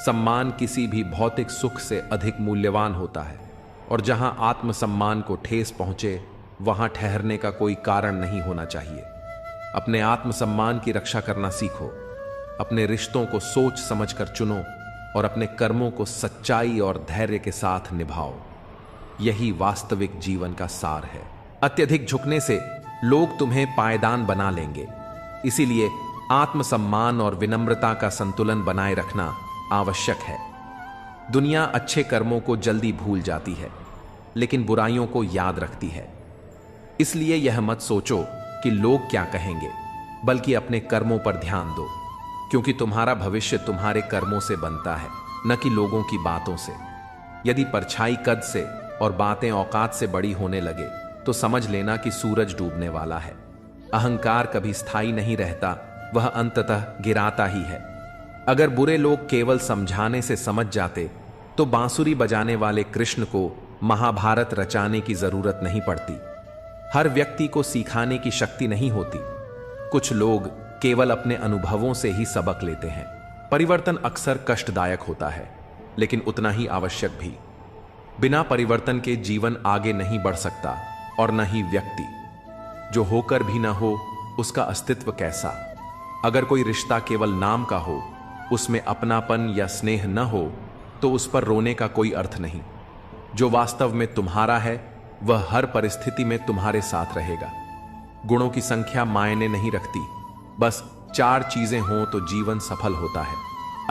सम्मान किसी भी भौतिक सुख से अधिक मूल्यवान होता है, और जहां आत्मसम्मान को ठेस पहुंचे वहां ठहरने का कोई कारण नहीं होना चाहिए। अपने आत्मसम्मान की रक्षा करना सीखो। अपने रिश्तों को सोच समझकर चुनो और अपने कर्मों को सच्चाई और धैर्य के साथ निभाओ। यही वास्तविक जीवन का सार है। अत्यधिक झुकने से लोग तुम्हें पायदान बना लेंगे, इसीलिए आत्मसम्मान और विनम्रता का संतुलन बनाए रखना आवश्यक है। दुनिया अच्छे कर्मों को जल्दी भूल जाती है, लेकिन बुराइयों को याद रखती है। इसलिए यह मत सोचो कि लोग क्या कहेंगे, बल्कि अपने कर्मों पर ध्यान दो, क्योंकि तुम्हारा भविष्य तुम्हारे कर्मों से बनता है, न कि लोगों की बातों से। यदि परछाई कद से और बातें औकात से बड़ी होने लगे तो समझ लेना कि सूरज डूबने वाला है। अहंकार कभी स्थायी नहीं रहता, वह अंततः गिराता ही है। अगर बुरे लोग केवल समझाने से समझ जाते तो बांसुरी बजाने वाले कृष्ण को महाभारत रचाने की जरूरत नहीं पड़ती। हर व्यक्ति को सिखाने की शक्ति नहीं होती। कुछ लोग केवल अपने अनुभवों से ही सबक लेते हैं। परिवर्तन अक्सर कष्टदायक होता है, लेकिन उतना ही आवश्यक भी। बिना परिवर्तन के जीवन आगे नहीं बढ़ सकता और न ही व्यक्ति। जो होकर भी न हो उसका अस्तित्व कैसा। अगर कोई रिश्ता केवल नाम का हो, उसमें अपनापन या स्नेह न हो, तो उस पर रोने का कोई अर्थ नहीं। जो वास्तव में तुम्हारा है वह हर परिस्थिति में तुम्हारे साथ रहेगा। गुणों की संख्या मायने नहीं रखती, बस 4 चीजें हों तो जीवन सफल होता है।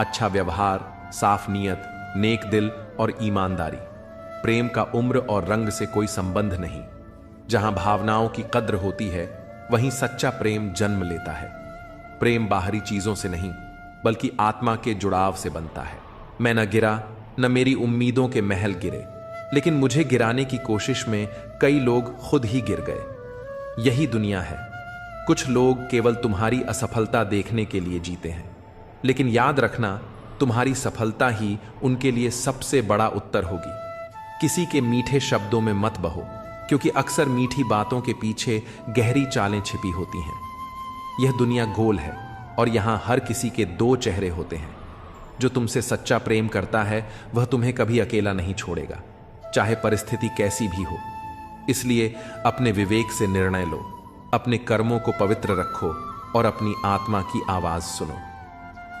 अच्छा व्यवहार, साफ नीयत, नेक दिल और ईमानदारी। प्रेम का उम्र और रंग से कोई संबंध नहीं। जहां भावनाओं की कद्र होती है वहीं सच्चा प्रेम जन्म लेता है। प्रेम बाहरी चीजों से नहीं बल्कि आत्मा के जुड़ाव से बनता है। मैं न गिरा, न मेरी उम्मीदों के महल गिरे, लेकिन मुझे गिराने की कोशिश में कई लोग खुद ही गिर गए। यही दुनिया है। कुछ लोग केवल तुम्हारी असफलता देखने के लिए जीते हैं, लेकिन याद रखना तुम्हारी सफलता ही उनके लिए सबसे बड़ा उत्तर होगी। किसी के मीठे शब्दों में मत बहो, क्योंकि अक्सर मीठी बातों के पीछे गहरी चालें छिपी होती हैं। यह दुनिया गोल है और यहां हर किसी के 2 चेहरे होते हैं। जो तुमसे सच्चा प्रेम करता है वह तुम्हें कभी अकेला नहीं छोड़ेगा, चाहे परिस्थिति कैसी भी हो। इसलिए अपने विवेक से निर्णय लो, अपने कर्मों को पवित्र रखो और अपनी आत्मा की आवाज सुनो।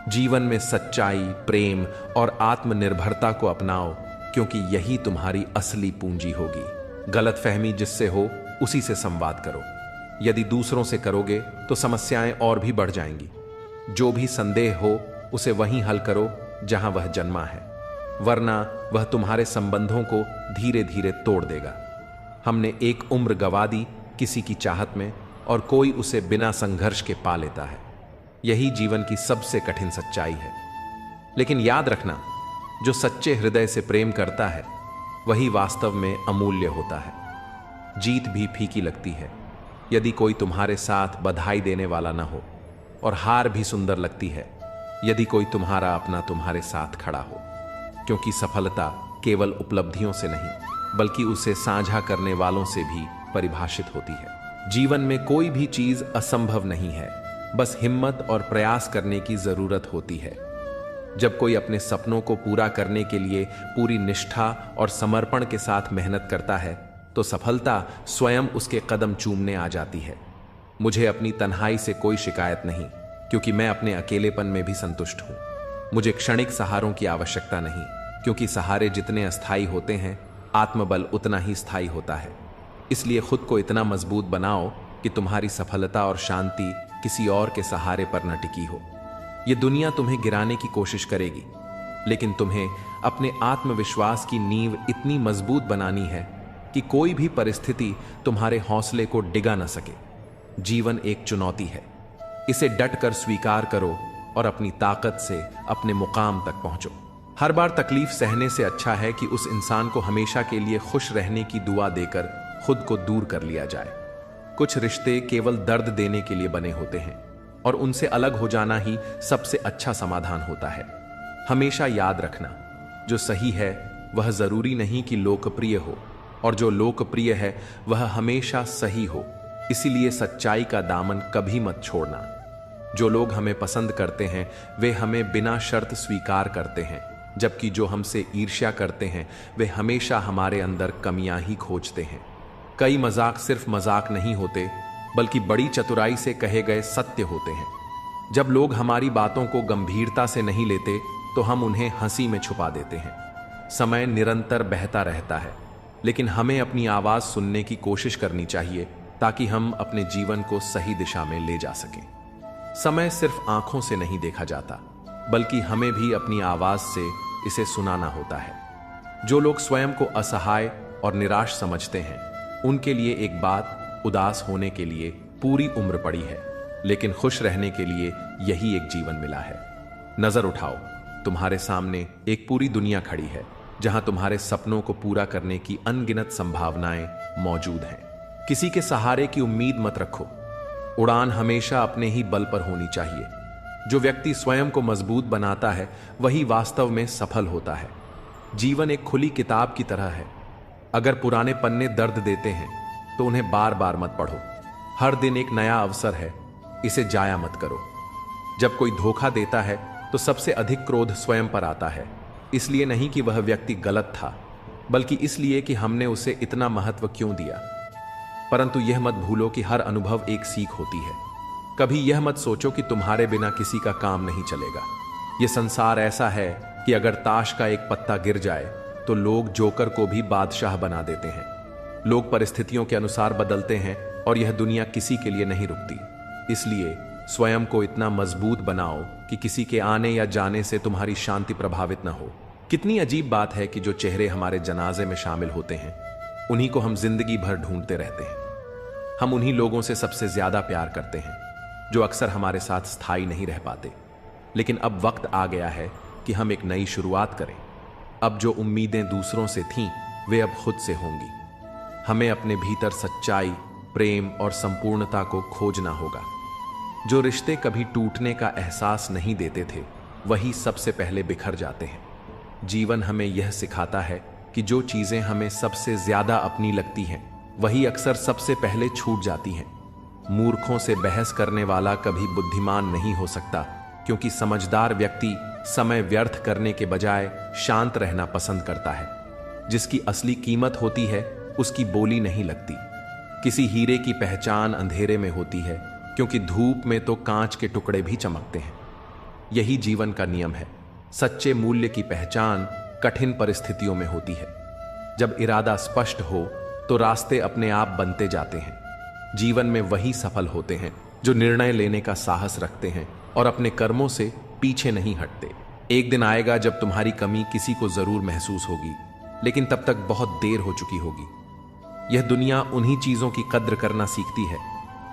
जीवन में सच्चाई, प्रेम और आत्मनिर्भरता को अपनाओ, क्योंकि यही तुम्हारी असली पूंजी होगी। गलतफहमी जिससे हो उसी से संवाद करो। यदि दूसरों से करोगे तो समस्याएं और भी बढ़ जाएंगी। जो भी संदेह हो उसे वहीं हल करो जहां वह जन्मा है, वरना वह तुम्हारे संबंधों को धीरे धीरे तोड़ देगा। हमने एक उम्र गंवा दी किसी की चाहत में, और कोई उसे बिना संघर्ष के पा लेता है। यही जीवन की सबसे कठिन सच्चाई है। लेकिन याद रखना, जो सच्चे हृदय से प्रेम करता है वही वास्तव में अमूल्य होता है। जीत भी फीकी लगती है यदि कोई तुम्हारे साथ बधाई देने वाला न हो, और हार भी सुंदर लगती है यदि कोई तुम्हारा अपना तुम्हारे साथ खड़ा हो। क्योंकि सफलता केवल उपलब्धियों से नहीं बल्कि उसे साझा करने वालों से भी परिभाषित होती है। जीवन में कोई भी चीज असंभव नहीं है, बस हिम्मत और प्रयास करने की जरूरत होती है। जब कोई अपने सपनों को पूरा करने के लिए पूरी निष्ठा और समर्पण के साथ मेहनत करता है तो सफलता स्वयं उसके कदम चूमने आ जाती है। मुझे अपनी तन्हाई से कोई शिकायत नहीं, क्योंकि मैं अपने अकेलेपन में भी संतुष्ट हूं। मुझे क्षणिक सहारों की आवश्यकता नहीं, क्योंकि सहारे जितने अस्थायी होते हैं आत्मबल उतना ही स्थायी होता है। इसलिए खुद को इतना मजबूत बनाओ कि तुम्हारी सफलता और शांति किसी और के सहारे पर न टिकी हो। यह दुनिया तुम्हें गिराने की कोशिश करेगी, लेकिन तुम्हें अपने आत्मविश्वास की नींव इतनी मजबूत बनानी है कि कोई भी परिस्थिति तुम्हारे हौसले को डिगा न सके। जीवन एक चुनौती है, इसे डट कर स्वीकार करो और अपनी ताकत से अपने मुकाम तक पहुंचो। हर बार तकलीफ सहने से अच्छा है कि उस इंसान को हमेशा के लिए खुश रहने की दुआ देकर खुद को दूर कर लिया जाए। कुछ रिश्ते केवल दर्द देने के लिए बने होते हैं, और उनसे अलग हो जाना ही सबसे अच्छा समाधान होता है। हमेशा याद रखना, जो सही है वह जरूरी नहीं कि लोकप्रिय हो, और जो लोकप्रिय है वह हमेशा सही हो। इसीलिए सच्चाई का दामन कभी मत छोड़ना। जो लोग हमें पसंद करते हैं वे हमें बिना शर्त स्वीकार करते हैं, जबकि जो हमसे ईर्ष्या करते हैं वे हमेशा हमारे अंदर कमियां ही खोजते हैं। कई मजाक सिर्फ मजाक नहीं होते, बल्कि बड़ी चतुराई से कहे गए सत्य होते हैं। जब लोग हमारी बातों को गंभीरता से नहीं लेते तो हम उन्हें हंसी में छुपा देते हैं। समय निरंतर बहता रहता है, लेकिन हमें अपनी आवाज सुनने की कोशिश करनी चाहिए ताकि हम अपने जीवन को सही दिशा में ले जा सकें। समय सिर्फ आंखों से नहीं देखा जाता, बल्कि हमें भी अपनी आवाज से इसे सुनाना होता है। जो लोग स्वयं को असहाय और निराश समझते हैं उनके लिए एक बात, उदास होने के लिए पूरी उम्र पड़ी है, लेकिन खुश रहने के लिए यही एक जीवन मिला है। नजर उठाओ, तुम्हारे सामने एक पूरी दुनिया खड़ी है जहां तुम्हारे सपनों को पूरा करने की अनगिनत संभावनाएं मौजूद हैं। किसी के सहारे की उम्मीद मत रखो। उड़ान हमेशा अपने ही बल पर होनी चाहिए। जो व्यक्ति स्वयं को मजबूत बनाता है वही वास्तव में सफल होता है। जीवन एक खुली किताब की तरह है। अगर पुराने पन्ने दर्द देते हैं तो उन्हें बार बार मत पढ़ो। हर दिन एक नया अवसर है, इसे जाया मत करो। जब कोई धोखा देता है तो सबसे अधिक क्रोध स्वयं पर आता है, इसलिए नहीं कि वह व्यक्ति गलत था, बल्कि इसलिए कि हमने उसे इतना महत्व क्यों दिया। परंतु यह मत भूलो कि हर अनुभव एक सीख होती है। कभी यह मत सोचो कि तुम्हारे बिना किसी का काम नहीं चलेगा। यह संसार ऐसा है कि अगर ताश का एक पत्ता गिर जाए तो लोग जोकर को भी बादशाह बना देते हैं। लोग परिस्थितियों के अनुसार बदलते हैं और यह दुनिया किसी के लिए नहीं रुकती। इसलिए स्वयं को इतना मजबूत बनाओ कि किसी के आने या जाने से तुम्हारी शांति प्रभावित न हो। कितनी अजीब बात है कि जो चेहरे हमारे जनाजे में शामिल होते हैं उन्हीं को हम जिंदगी भर ढूंढते रहते हैं। हम उन्हीं लोगों से सबसे ज्यादा प्यार करते हैं जो अक्सर हमारे साथ स्थायी नहीं रह पाते। लेकिन अब वक्त आ गया है कि हम एक नई शुरुआत करें। अब जो उम्मीदें दूसरों से थीं वे अब खुद से होंगी। हमें अपने भीतर सच्चाई, प्रेम और संपूर्णता को खोजना होगा। जो रिश्ते कभी टूटने का एहसास नहीं देते थे वही सबसे पहले बिखर जाते हैं। जीवन हमें यह सिखाता है कि जो चीजें हमें सबसे ज्यादा अपनी लगती हैं वही अक्सर सबसे पहले छूट जाती हैं। मूर्खों से बहस करने वाला कभी बुद्धिमान नहीं हो सकता, क्योंकि समझदार व्यक्ति समय व्यर्थ करने के बजाय शांत रहना पसंद करता है। जिसकी असली कीमत होती है उसकी बोली नहीं लगती। किसी हीरे की पहचान अंधेरे में होती है, क्योंकि धूप में तो कांच के टुकड़े भी चमकते हैं। यही जीवन का नियम है। सच्चे मूल्य की पहचान कठिन परिस्थितियों में होती है। जब इरादा स्पष्ट हो तो रास्ते अपने आप बनते जाते हैं। जीवन में वही सफल होते हैं जो निर्णय लेने का साहस रखते हैं और अपने कर्मों से पीछे नहीं हटते। एक दिन आएगा जब तुम्हारी कमी किसी को जरूर महसूस होगी, लेकिन तब तक बहुत देर हो चुकी होगी। यह दुनिया उन्हीं चीजों की कद्र करना सीखती है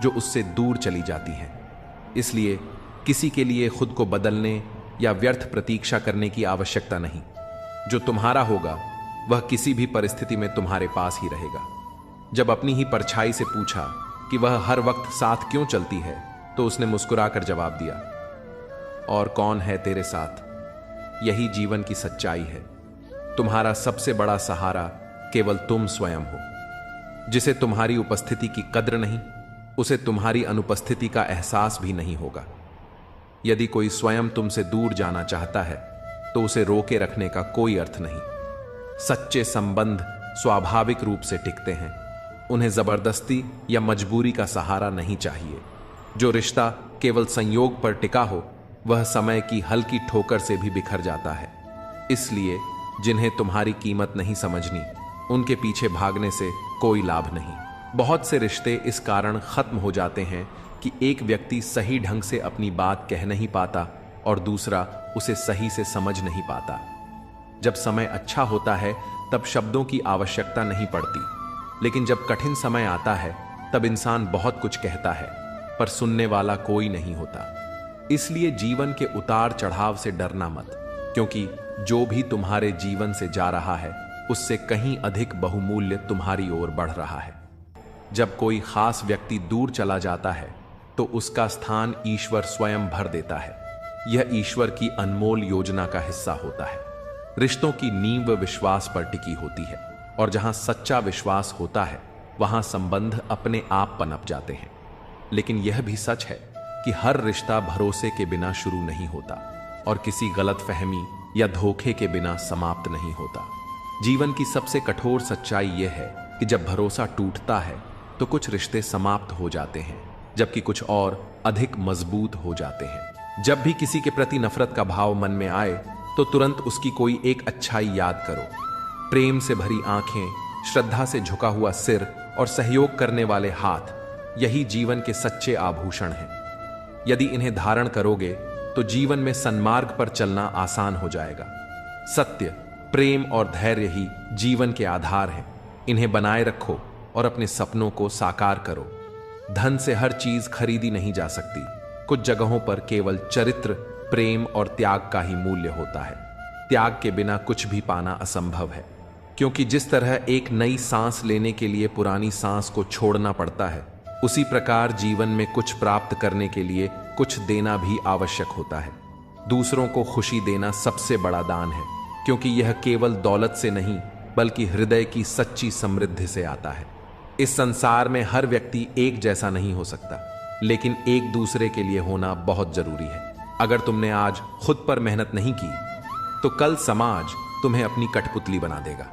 जो उससे दूर चली जाती हैं। इसलिए किसी के लिए खुद को बदलने या व्यर्थ प्रतीक्षा करने की आवश्यकता नहीं। जो तुम्हारा होगा वह किसी भी परिस्थिति में तुम्हारे पास ही रहेगा। जब अपनी ही परछाई से पूछा कि वह हर वक्त साथ क्यों चलती है, तो उसने मुस्कुराकर जवाब दिया, और कौन है तेरे साथ। यही जीवन की सच्चाई है। तुम्हारा सबसे बड़ा सहारा केवल तुम स्वयं हो। जिसे तुम्हारी उपस्थिति की कद्र नहीं, उसे तुम्हारी अनुपस्थिति का एहसास भी नहीं होगा। यदि कोई स्वयं तुमसे दूर जाना चाहता है तो उसे रोके रखने का कोई अर्थ नहीं। सच्चे संबंध स्वाभाविक रूप से टिकते हैं। उन्हें जबरदस्ती या मजबूरी का सहारा नहीं चाहिए। जो रिश्ता केवल संयोग पर टिका हो वह समय की हल्की ठोकर से भी बिखर जाता है। इसलिए जिन्हें तुम्हारी कीमत नहीं समझनी, उनके पीछे भागने से कोई लाभ नहीं। बहुत से रिश्ते इस कारण खत्म हो जाते हैं कि एक व्यक्ति सही ढंग से अपनी बात कह नहीं पाता और दूसरा उसे सही से समझ नहीं पाता। जब समय अच्छा होता है तब शब्दों की आवश्यकता नहीं पड़ती, लेकिन जब कठिन समय आता है तब इंसान बहुत कुछ कहता है पर सुनने वाला कोई नहीं होता। इसलिए जीवन के उतार चढ़ाव से डरना मत, क्योंकि जो भी तुम्हारे जीवन से जा रहा है उससे कहीं अधिक बहुमूल्य तुम्हारी ओर बढ़ रहा है। जब कोई खास व्यक्ति दूर चला जाता है तो उसका स्थान ईश्वर स्वयं भर देता है। यह ईश्वर की अनमोल योजना का हिस्सा होता है। रिश्तों की नींव विश्वास पर टिकी होती है, और जहां सच्चा विश्वास होता है वहां संबंध अपने आप पनप जाते हैं। लेकिन यह भी सच है कि हर रिश्ता भरोसे के बिना शुरू नहीं होता और किसी गलतफहमी या धोखे के बिना समाप्त नहीं होता। जीवन की सबसे कठोर सच्चाई यह है कि जब भरोसा टूटता है तो कुछ रिश्ते समाप्त हो जाते हैं, जबकि कुछ और अधिक मजबूत हो जाते हैं। जब भी किसी के प्रति नफरत का भाव मन में आए तो तुरंत उसकी कोई एक अच्छाई याद करो। प्रेम से भरी आंखें, श्रद्धा से झुका हुआ सिर और सहयोग करने वाले हाथ, यही जीवन के सच्चे आभूषण हैं। यदि इन्हें धारण करोगे तो जीवन में सन्मार्ग पर चलना आसान हो जाएगा। सत्य, प्रेम और धैर्य ही जीवन के आधार हैं। इन्हें बनाए रखो और अपने सपनों को साकार करो। धन से हर चीज खरीदी नहीं जा सकती। कुछ जगहों पर केवल चरित्र, प्रेम और त्याग का ही मूल्य होता है। त्याग के बिना कुछ भी पाना असंभव है, क्योंकि जिस तरह एक नई सांस लेने के लिए पुरानी सांस को छोड़ना पड़ता है, उसी प्रकार जीवन में कुछ प्राप्त करने के लिए कुछ देना भी आवश्यक होता है। दूसरों को खुशी देना सबसे बड़ा दान है, क्योंकि यह केवल दौलत से नहीं बल्कि हृदय की सच्ची समृद्धि से आता है। इस संसार में हर व्यक्ति एक जैसा नहीं हो सकता, लेकिन एक दूसरे के लिए होना बहुत जरूरी है। अगर तुमने आज खुद पर मेहनत नहीं की तो कल समाज तुम्हें अपनी कठपुतली बना देगा।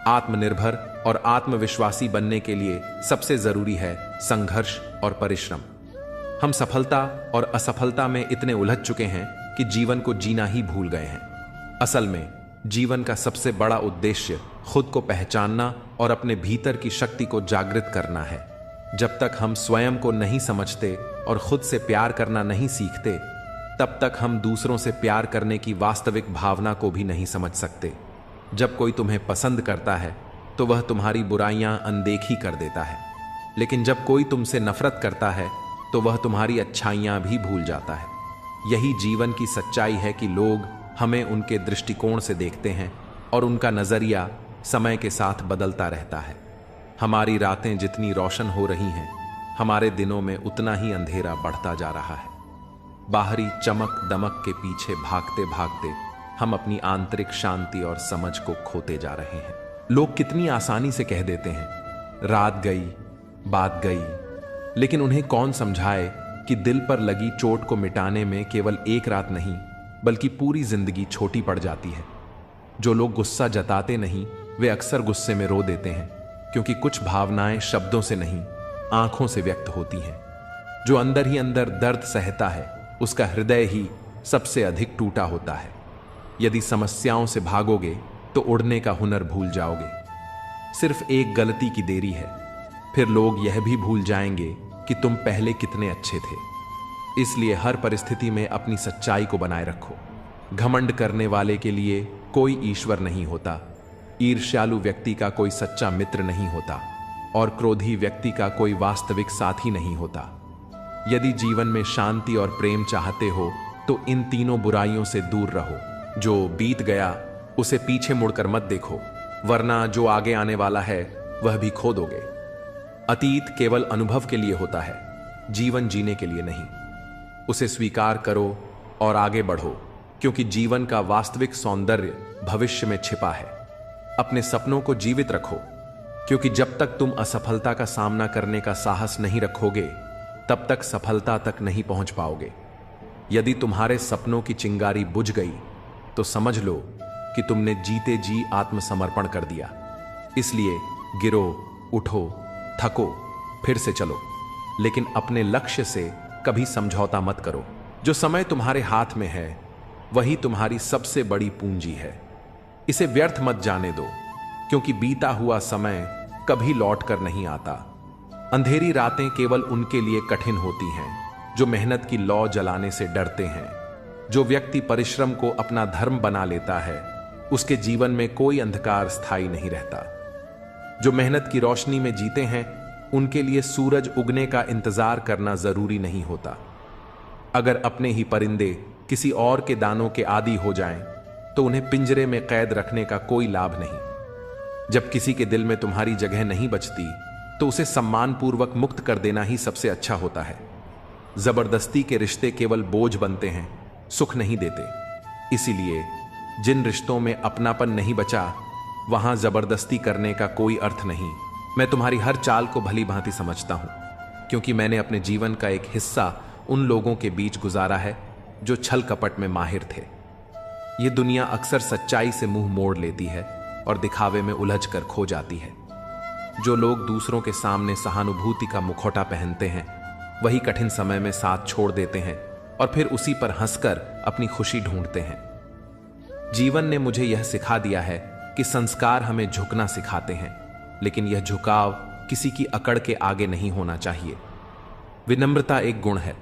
आत्मनिर्भर और आत्मविश्वासी बनने के लिए सबसे जरूरी है संघर्ष और परिश्रम। हम सफलता और असफलता में इतने उलझ चुके हैं कि जीवन को जीना ही भूल गए हैं। असल में जीवन का सबसे बड़ा उद्देश्य खुद को पहचानना और अपने भीतर की शक्ति को जागृत करना है। जब तक हम स्वयं को नहीं समझते और खुद से प्यार करना नहीं सीखते, तब तक हम दूसरों से प्यार करने की वास्तविक भावना को भी नहीं समझ सकते। जब कोई तुम्हें पसंद करता है तो वह तुम्हारी बुराइयां अनदेखी कर देता है, लेकिन जब कोई तुमसे नफरत करता है तो वह तुम्हारी अच्छाइयां भी भूल जाता है। यही जीवन की सच्चाई है कि लोग हमें उनके दृष्टिकोण से देखते हैं और उनका नजरिया समय के साथ बदलता रहता है। हमारी रातें जितनी रोशन हो रही हैं, हमारे दिनों में उतना ही अंधेरा बढ़ता जा रहा है। बाहरी चमक दमक के पीछे भागते भागते हम अपनी आंतरिक शांति और समझ को खोते जा रहे हैं। लोग कितनी आसानी से कह देते हैं रात गई बात गई, लेकिन उन्हें कौन समझाए कि दिल पर लगी चोट को मिटाने में केवल एक रात नहीं बल्कि पूरी जिंदगी छोटी पड़ जाती है। जो लोग गुस्सा जताते नहीं वे अक्सर गुस्से में रो देते हैं, क्योंकि कुछ भावनाएं शब्दों से नहीं आंखों से व्यक्त होती हैं। जो अंदर ही अंदर दर्द सहता है उसका हृदय ही सबसे अधिक टूटा होता है। यदि समस्याओं से भागोगे तो उड़ने का हुनर भूल जाओगे। सिर्फ एक गलती की देरी है, फिर लोग यह भी भूल जाएंगे कि तुम पहले कितने अच्छे थे। इसलिए हर परिस्थिति में अपनी सच्चाई को बनाए रखो। घमंड करने वाले के लिए कोई ईश्वर नहीं होता, ईर्ष्यालु व्यक्ति का कोई सच्चा मित्र नहीं होता और क्रोधी व्यक्ति का कोई वास्तविक साथी नहीं होता। यदि जीवन में शांति और प्रेम चाहते हो तो इन तीनों बुराइयों से दूर रहो। जो बीत गया उसे पीछे मुड़कर मत देखो, वरना जो आगे आने वाला है वह भी खो दोगे। अतीत केवल अनुभव के लिए होता है, जीवन जीने के लिए नहीं। उसे स्वीकार करो और आगे बढ़ो, क्योंकि जीवन का वास्तविक सौंदर्य भविष्य में छिपा है। अपने सपनों को जीवित रखो, क्योंकि जब तक तुम असफलता का सामना करने का साहस नहीं रखोगे तब तक सफलता तक नहीं पहुंच पाओगे। यदि तुम्हारे सपनों की चिंगारी बुझ गई तो समझ लो कि तुमने जीते जी आत्मसमर्पण कर दिया। इसलिए गिरो, उठो, थको, फिर से चलो, लेकिन अपने लक्ष्य से कभी समझौता मत करो। जो समय तुम्हारे हाथ में है वही तुम्हारी सबसे बड़ी पूंजी है। इसे व्यर्थ मत जाने दो, क्योंकि बीता हुआ समय कभी लौट कर नहीं आता। अंधेरी रातें केवल उनके लिए कठिन होती हैं जो मेहनत की लौ जलाने से डरते हैं। जो व्यक्ति परिश्रम को अपना धर्म बना लेता है उसके जीवन में कोई अंधकार स्थायी नहीं रहता। जो मेहनत की रोशनी में जीते हैं उनके लिए सूरज उगने का इंतजार करना जरूरी नहीं होता। अगर अपने ही परिंदे किसी और के दानों के आदी हो जाएं तो उन्हें पिंजरे में कैद रखने का कोई लाभ नहीं। जब किसी के दिल में तुम्हारी जगह नहीं बचती तो उसे सम्मानपूर्वक मुक्त कर देना ही सबसे अच्छा होता है। जबरदस्ती के रिश्ते केवल बोझ बनते हैं, सुख नहीं देते। इसीलिए जिन रिश्तों में अपनापन नहीं बचा वहां जबरदस्ती करने का कोई अर्थ नहीं। मैं तुम्हारी हर चाल को भली भांति समझता हूं, क्योंकि मैंने अपने जीवन का एक हिस्सा उन लोगों के बीच गुजारा है जो छल कपट में माहिर थे। ये दुनिया अक्सर सच्चाई से मुंह मोड़ लेती है और दिखावे में उलझ कर खो जाती है। जो लोग दूसरों के सामने सहानुभूति का मुखौटा पहनते हैं वही कठिन समय में साथ छोड़ देते हैं और फिर उसी पर हंसकर अपनी खुशी ढूंढते हैं। जीवन ने मुझे यह सिखा दिया है कि संस्कार हमें झुकना सिखाते हैं, लेकिन यह झुकाव किसी की अकड़ के आगे नहीं होना चाहिए। विनम्रता एक गुण है,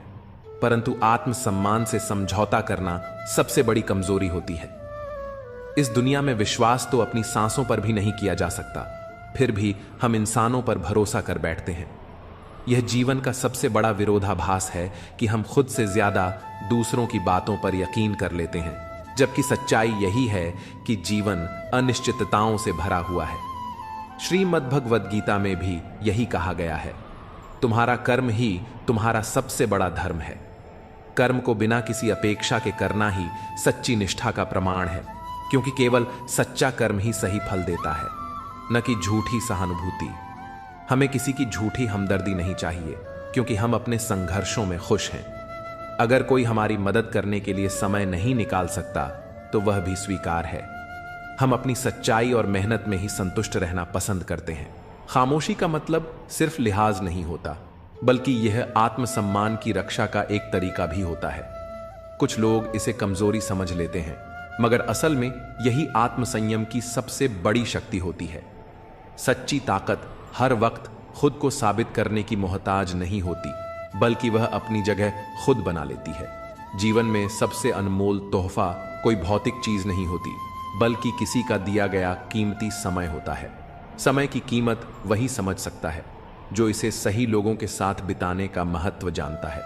परंतु आत्मसम्मान से समझौता करना सबसे बड़ी कमजोरी होती है। इस दुनिया में विश्वास तो अपनी सांसों पर भी नहीं किया जा सकता, फिर भी हम इंसानों पर भरोसा कर बैठते हैं। यह जीवन का सबसे बड़ा विरोधाभास है कि हम खुद से ज्यादा दूसरों की बातों पर यकीन कर लेते हैं, जबकि सच्चाई यही है कि जीवन अनिश्चितताओं से भरा हुआ है। श्रीमद् भगवद गीता में भी यही कहा गया है, तुम्हारा कर्म ही तुम्हारा सबसे बड़ा धर्म है। कर्म को बिना किसी अपेक्षा के करना ही सच्ची निष्ठा का प्रमाण है, क्योंकि केवल सच्चा कर्म ही सही फल देता है, न कि झूठी सहानुभूति। हमें किसी की झूठी हमदर्दी नहीं चाहिए, क्योंकि हम अपने संघर्षों में खुश हैं। अगर कोई हमारी मदद करने के लिए समय नहीं निकाल सकता तो वह भी स्वीकार है। हम अपनी सच्चाई और मेहनत में ही संतुष्ट रहना पसंद करते हैं। खामोशी का मतलब सिर्फ लिहाज नहीं होता, बल्कि यह आत्मसम्मान की रक्षा का एक तरीका भी होता है। कुछ लोग इसे कमजोरी समझ लेते हैं, मगर असल में यही आत्मसंयम की सबसे बड़ी शक्ति होती है। सच्ची ताकत हर वक्त खुद को साबित करने की मोहताज नहीं होती, बल्कि वह अपनी जगह खुद बना लेती है। जीवन में सबसे अनमोल तोहफा कोई भौतिक चीज नहीं होती, बल्कि किसी का दिया गया कीमती समय होता है। समय की कीमत वही समझ सकता है जो इसे सही लोगों के साथ बिताने का महत्व जानता है।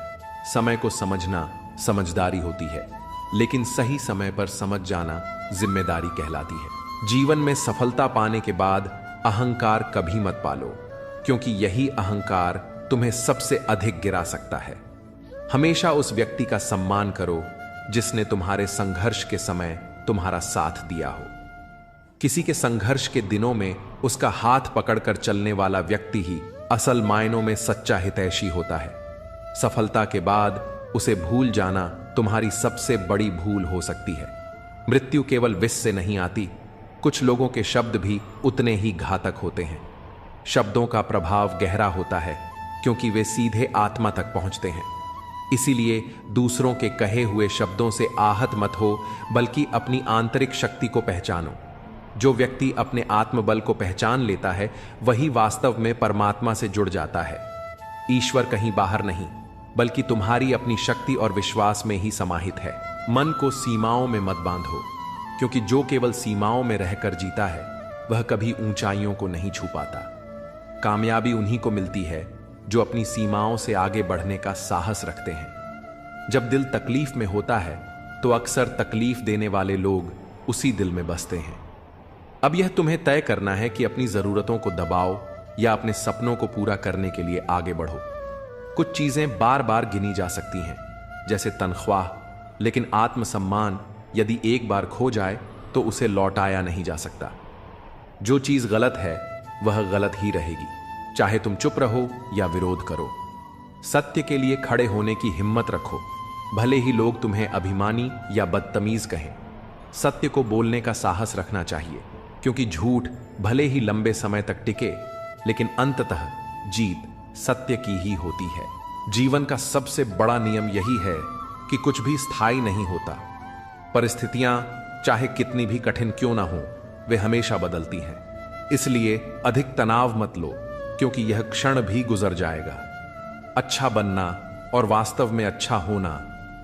समय को समझना समझदारी होती है, लेकिन सही समय पर समझ जाना जिम्मेदारी कहलाती है। जीवन में सफलता पाने के बाद अहंकार कभी मत पालो, क्योंकि यही अहंकार तुम्हें सबसे अधिक गिरा सकता है। हमेशा उस व्यक्ति का सम्मान करो जिसने तुम्हारे संघर्ष के समय तुम्हारा साथ दिया हो। किसी के संघर्ष के दिनों में उसका हाथ पकड़कर चलने वाला व्यक्ति ही असल मायनों में सच्चा हितैषी होता है। सफलता के बाद उसे भूल जाना तुम्हारी सबसे बड़ी भूल हो सकती है। मृत्यु केवल विष से नहीं आती, कुछ लोगों के शब्द भी उतने ही घातक होते हैं। शब्दों का प्रभाव गहरा होता है, क्योंकि वे सीधे आत्मा तक पहुंचते हैं। इसीलिए दूसरों के कहे हुए शब्दों से आहत मत हो, बल्कि अपनी आंतरिक शक्ति को पहचानो। जो व्यक्ति अपने आत्मबल को पहचान लेता है, वही वास्तव में परमात्मा से जुड़ जाता है। ईश्वर कहीं बाहर नहीं, बल्कि तुम्हारी अपनी शक्ति और विश्वास में ही समाहित है। मन को सीमाओं में मत बांधो, क्योंकि जो केवल सीमाओं में रहकर जीता है, वह कभी ऊंचाइयों को नहीं छू पाता। कामयाबी उन्हीं को मिलती है जो अपनी सीमाओं से आगे बढ़ने का साहस रखते हैं। जब दिल तकलीफ में होता है, तो अक्सर तकलीफ देने वाले लोग उसी दिल में बसते हैं। अब यह तुम्हें तय करना है कि अपनी जरूरतों को दबाओ या अपने सपनों को पूरा करने के लिए आगे बढ़ो। कुछ चीजें बार बार गिनी जा सकती हैं, जैसे तनख्वाह, लेकिन आत्मसम्मान यदि एक बार खो जाए तो उसे लौटाया नहीं जा सकता। जो चीज गलत है वह गलत ही रहेगी, चाहे तुम चुप रहो या विरोध करो। सत्य के लिए खड़े होने की हिम्मत रखो, भले ही लोग तुम्हें अभिमानी या बदतमीज कहें। सत्य को बोलने का साहस रखना चाहिए, क्योंकि झूठ भले ही लंबे समय तक टिके, लेकिन अंततः जीत सत्य की ही होती है। जीवन का सबसे बड़ा नियम यही है कि कुछ भी स्थायी नहीं होता। परिस्थितियां चाहे कितनी भी कठिन क्यों ना हो, वे हमेशा बदलती हैं। इसलिए अधिक तनाव मत लो, क्योंकि यह क्षण भी गुजर जाएगा। अच्छा बनना और वास्तव में अच्छा होना,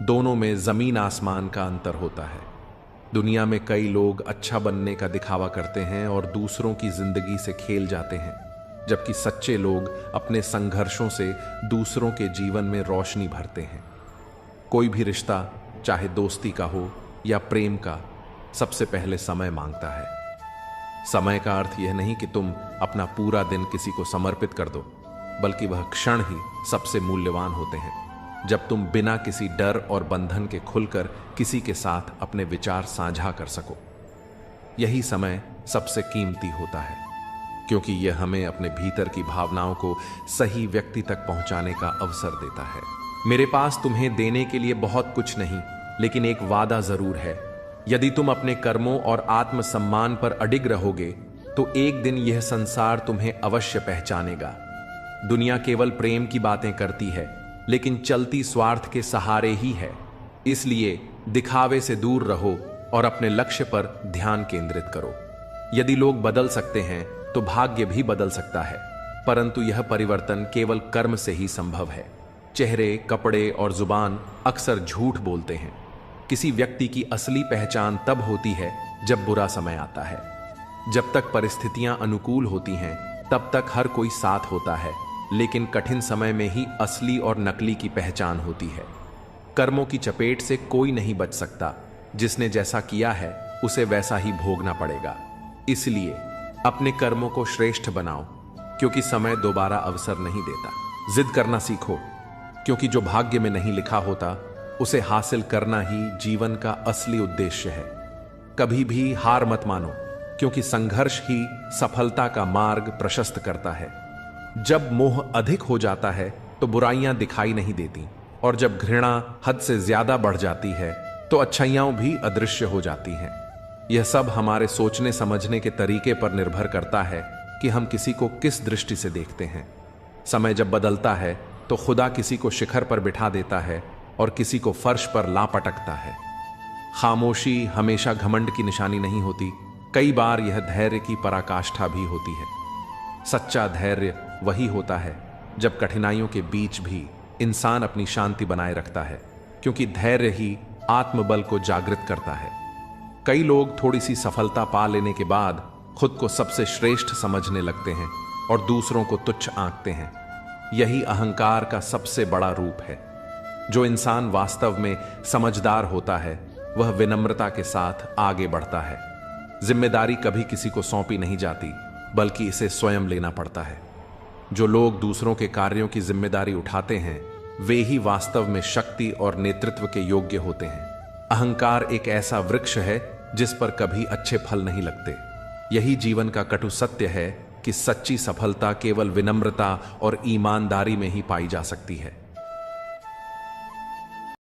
दोनों में जमीन आसमान का अंतर होता है। दुनिया में कई लोग अच्छा बनने का दिखावा करते हैं और दूसरों की जिंदगी से खेल जाते हैं, जबकि सच्चे लोग अपने संघर्षों से दूसरों के जीवन में रोशनी भरते हैं। कोई भी रिश्ता, चाहे दोस्ती का हो या प्रेम का, सबसे पहले समय मांगता है। समय का अर्थ यह नहीं कि तुम अपना पूरा दिन किसी को समर्पित कर दो, बल्कि वह क्षण ही सबसे मूल्यवान होते हैं जब तुम बिना किसी डर और बंधन के खुलकर किसी के साथ अपने विचार साझा कर सको। यही समय सबसे कीमती होता है, क्योंकि यह हमें अपने भीतर की भावनाओं को सही व्यक्ति तक पहुंचाने का अवसर देता है। मेरे पास तुम्हें देने के लिए बहुत कुछ नहीं, लेकिन एक वादा जरूर है। यदि तुम अपने कर्मों और आत्मसम्मान पर अडिग रहोगे, तो एक दिन यह संसार तुम्हें अवश्य पहचानेगा। दुनिया केवल प्रेम की बातें करती है, लेकिन चलती स्वार्थ के सहारे ही है। इसलिए दिखावे से दूर रहो और अपने लक्ष्य पर ध्यान केंद्रित करो। यदि लोग बदल सकते हैं, तो भाग्य भी बदल सकता है, परंतु यह परिवर्तन केवल कर्म से ही संभव है। चेहरे, कपड़े और जुबान अक्सर झूठ बोलते हैं। किसी व्यक्ति की असली पहचान तब होती है जब बुरा समय आता है। जब तक परिस्थितियां अनुकूल होती हैं, तब तक हर कोई साथ होता है, लेकिन कठिन समय में ही असली और नकली की पहचान होती है। कर्मों की चपेट से कोई नहीं बच सकता। जिसने जैसा किया है, उसे वैसा ही भोगना पड़ेगा। इसलिए अपने कर्मों को श्रेष्ठ बनाओ, क्योंकि समय दोबारा अवसर नहीं देता। जिद करना सीखो, क्योंकि जो भाग्य में नहीं लिखा होता, उसे हासिल करना ही जीवन का असली उद्देश्य है। कभी भी हार मत मानो, क्योंकि संघर्ष ही सफलता का मार्ग प्रशस्त करता है। जब मोह अधिक हो जाता है, तो बुराइयां दिखाई नहीं देती, और जब घृणा हद से ज्यादा बढ़ जाती है, तो अच्छाइयां भी अदृश्य हो जाती हैं। यह सब हमारे सोचने समझने के तरीके पर निर्भर करता है कि हम किसी को किस दृष्टि से देखते हैं। समय जब बदलता है तो खुदा किसी को शिखर पर बिठा देता है और किसी को फर्श पर ला पटकता है। खामोशी हमेशा घमंड की निशानी नहीं होती, कई बार यह धैर्य की पराकाष्ठा भी होती है। सच्चा धैर्य वही होता है जब कठिनाइयों के बीच भी इंसान अपनी शांति बनाए रखता है, क्योंकि धैर्य ही आत्मबल को जागृत करता है। कई लोग थोड़ी सी सफलता पा लेने के बाद खुद को सबसे श्रेष्ठ समझने लगते हैं और दूसरों को तुच्छ आंकते हैं। यही अहंकार का सबसे बड़ा रूप है। जो इंसान वास्तव में समझदार होता है वह विनम्रता के साथ आगे बढ़ता है। जिम्मेदारी कभी किसी को सौंपी नहीं जाती, बल्कि इसे स्वयं लेना पड़ता है। जो लोग दूसरों के कार्यों की जिम्मेदारी उठाते हैं वे ही वास्तव में शक्ति और नेतृत्व के योग्य होते हैं। अहंकार एक ऐसा वृक्ष है जिस पर कभी अच्छे फल नहीं लगते। यही जीवन का कटु सत्य है कि सच्ची सफलता केवल विनम्रता और ईमानदारी में ही पाई जा सकती है।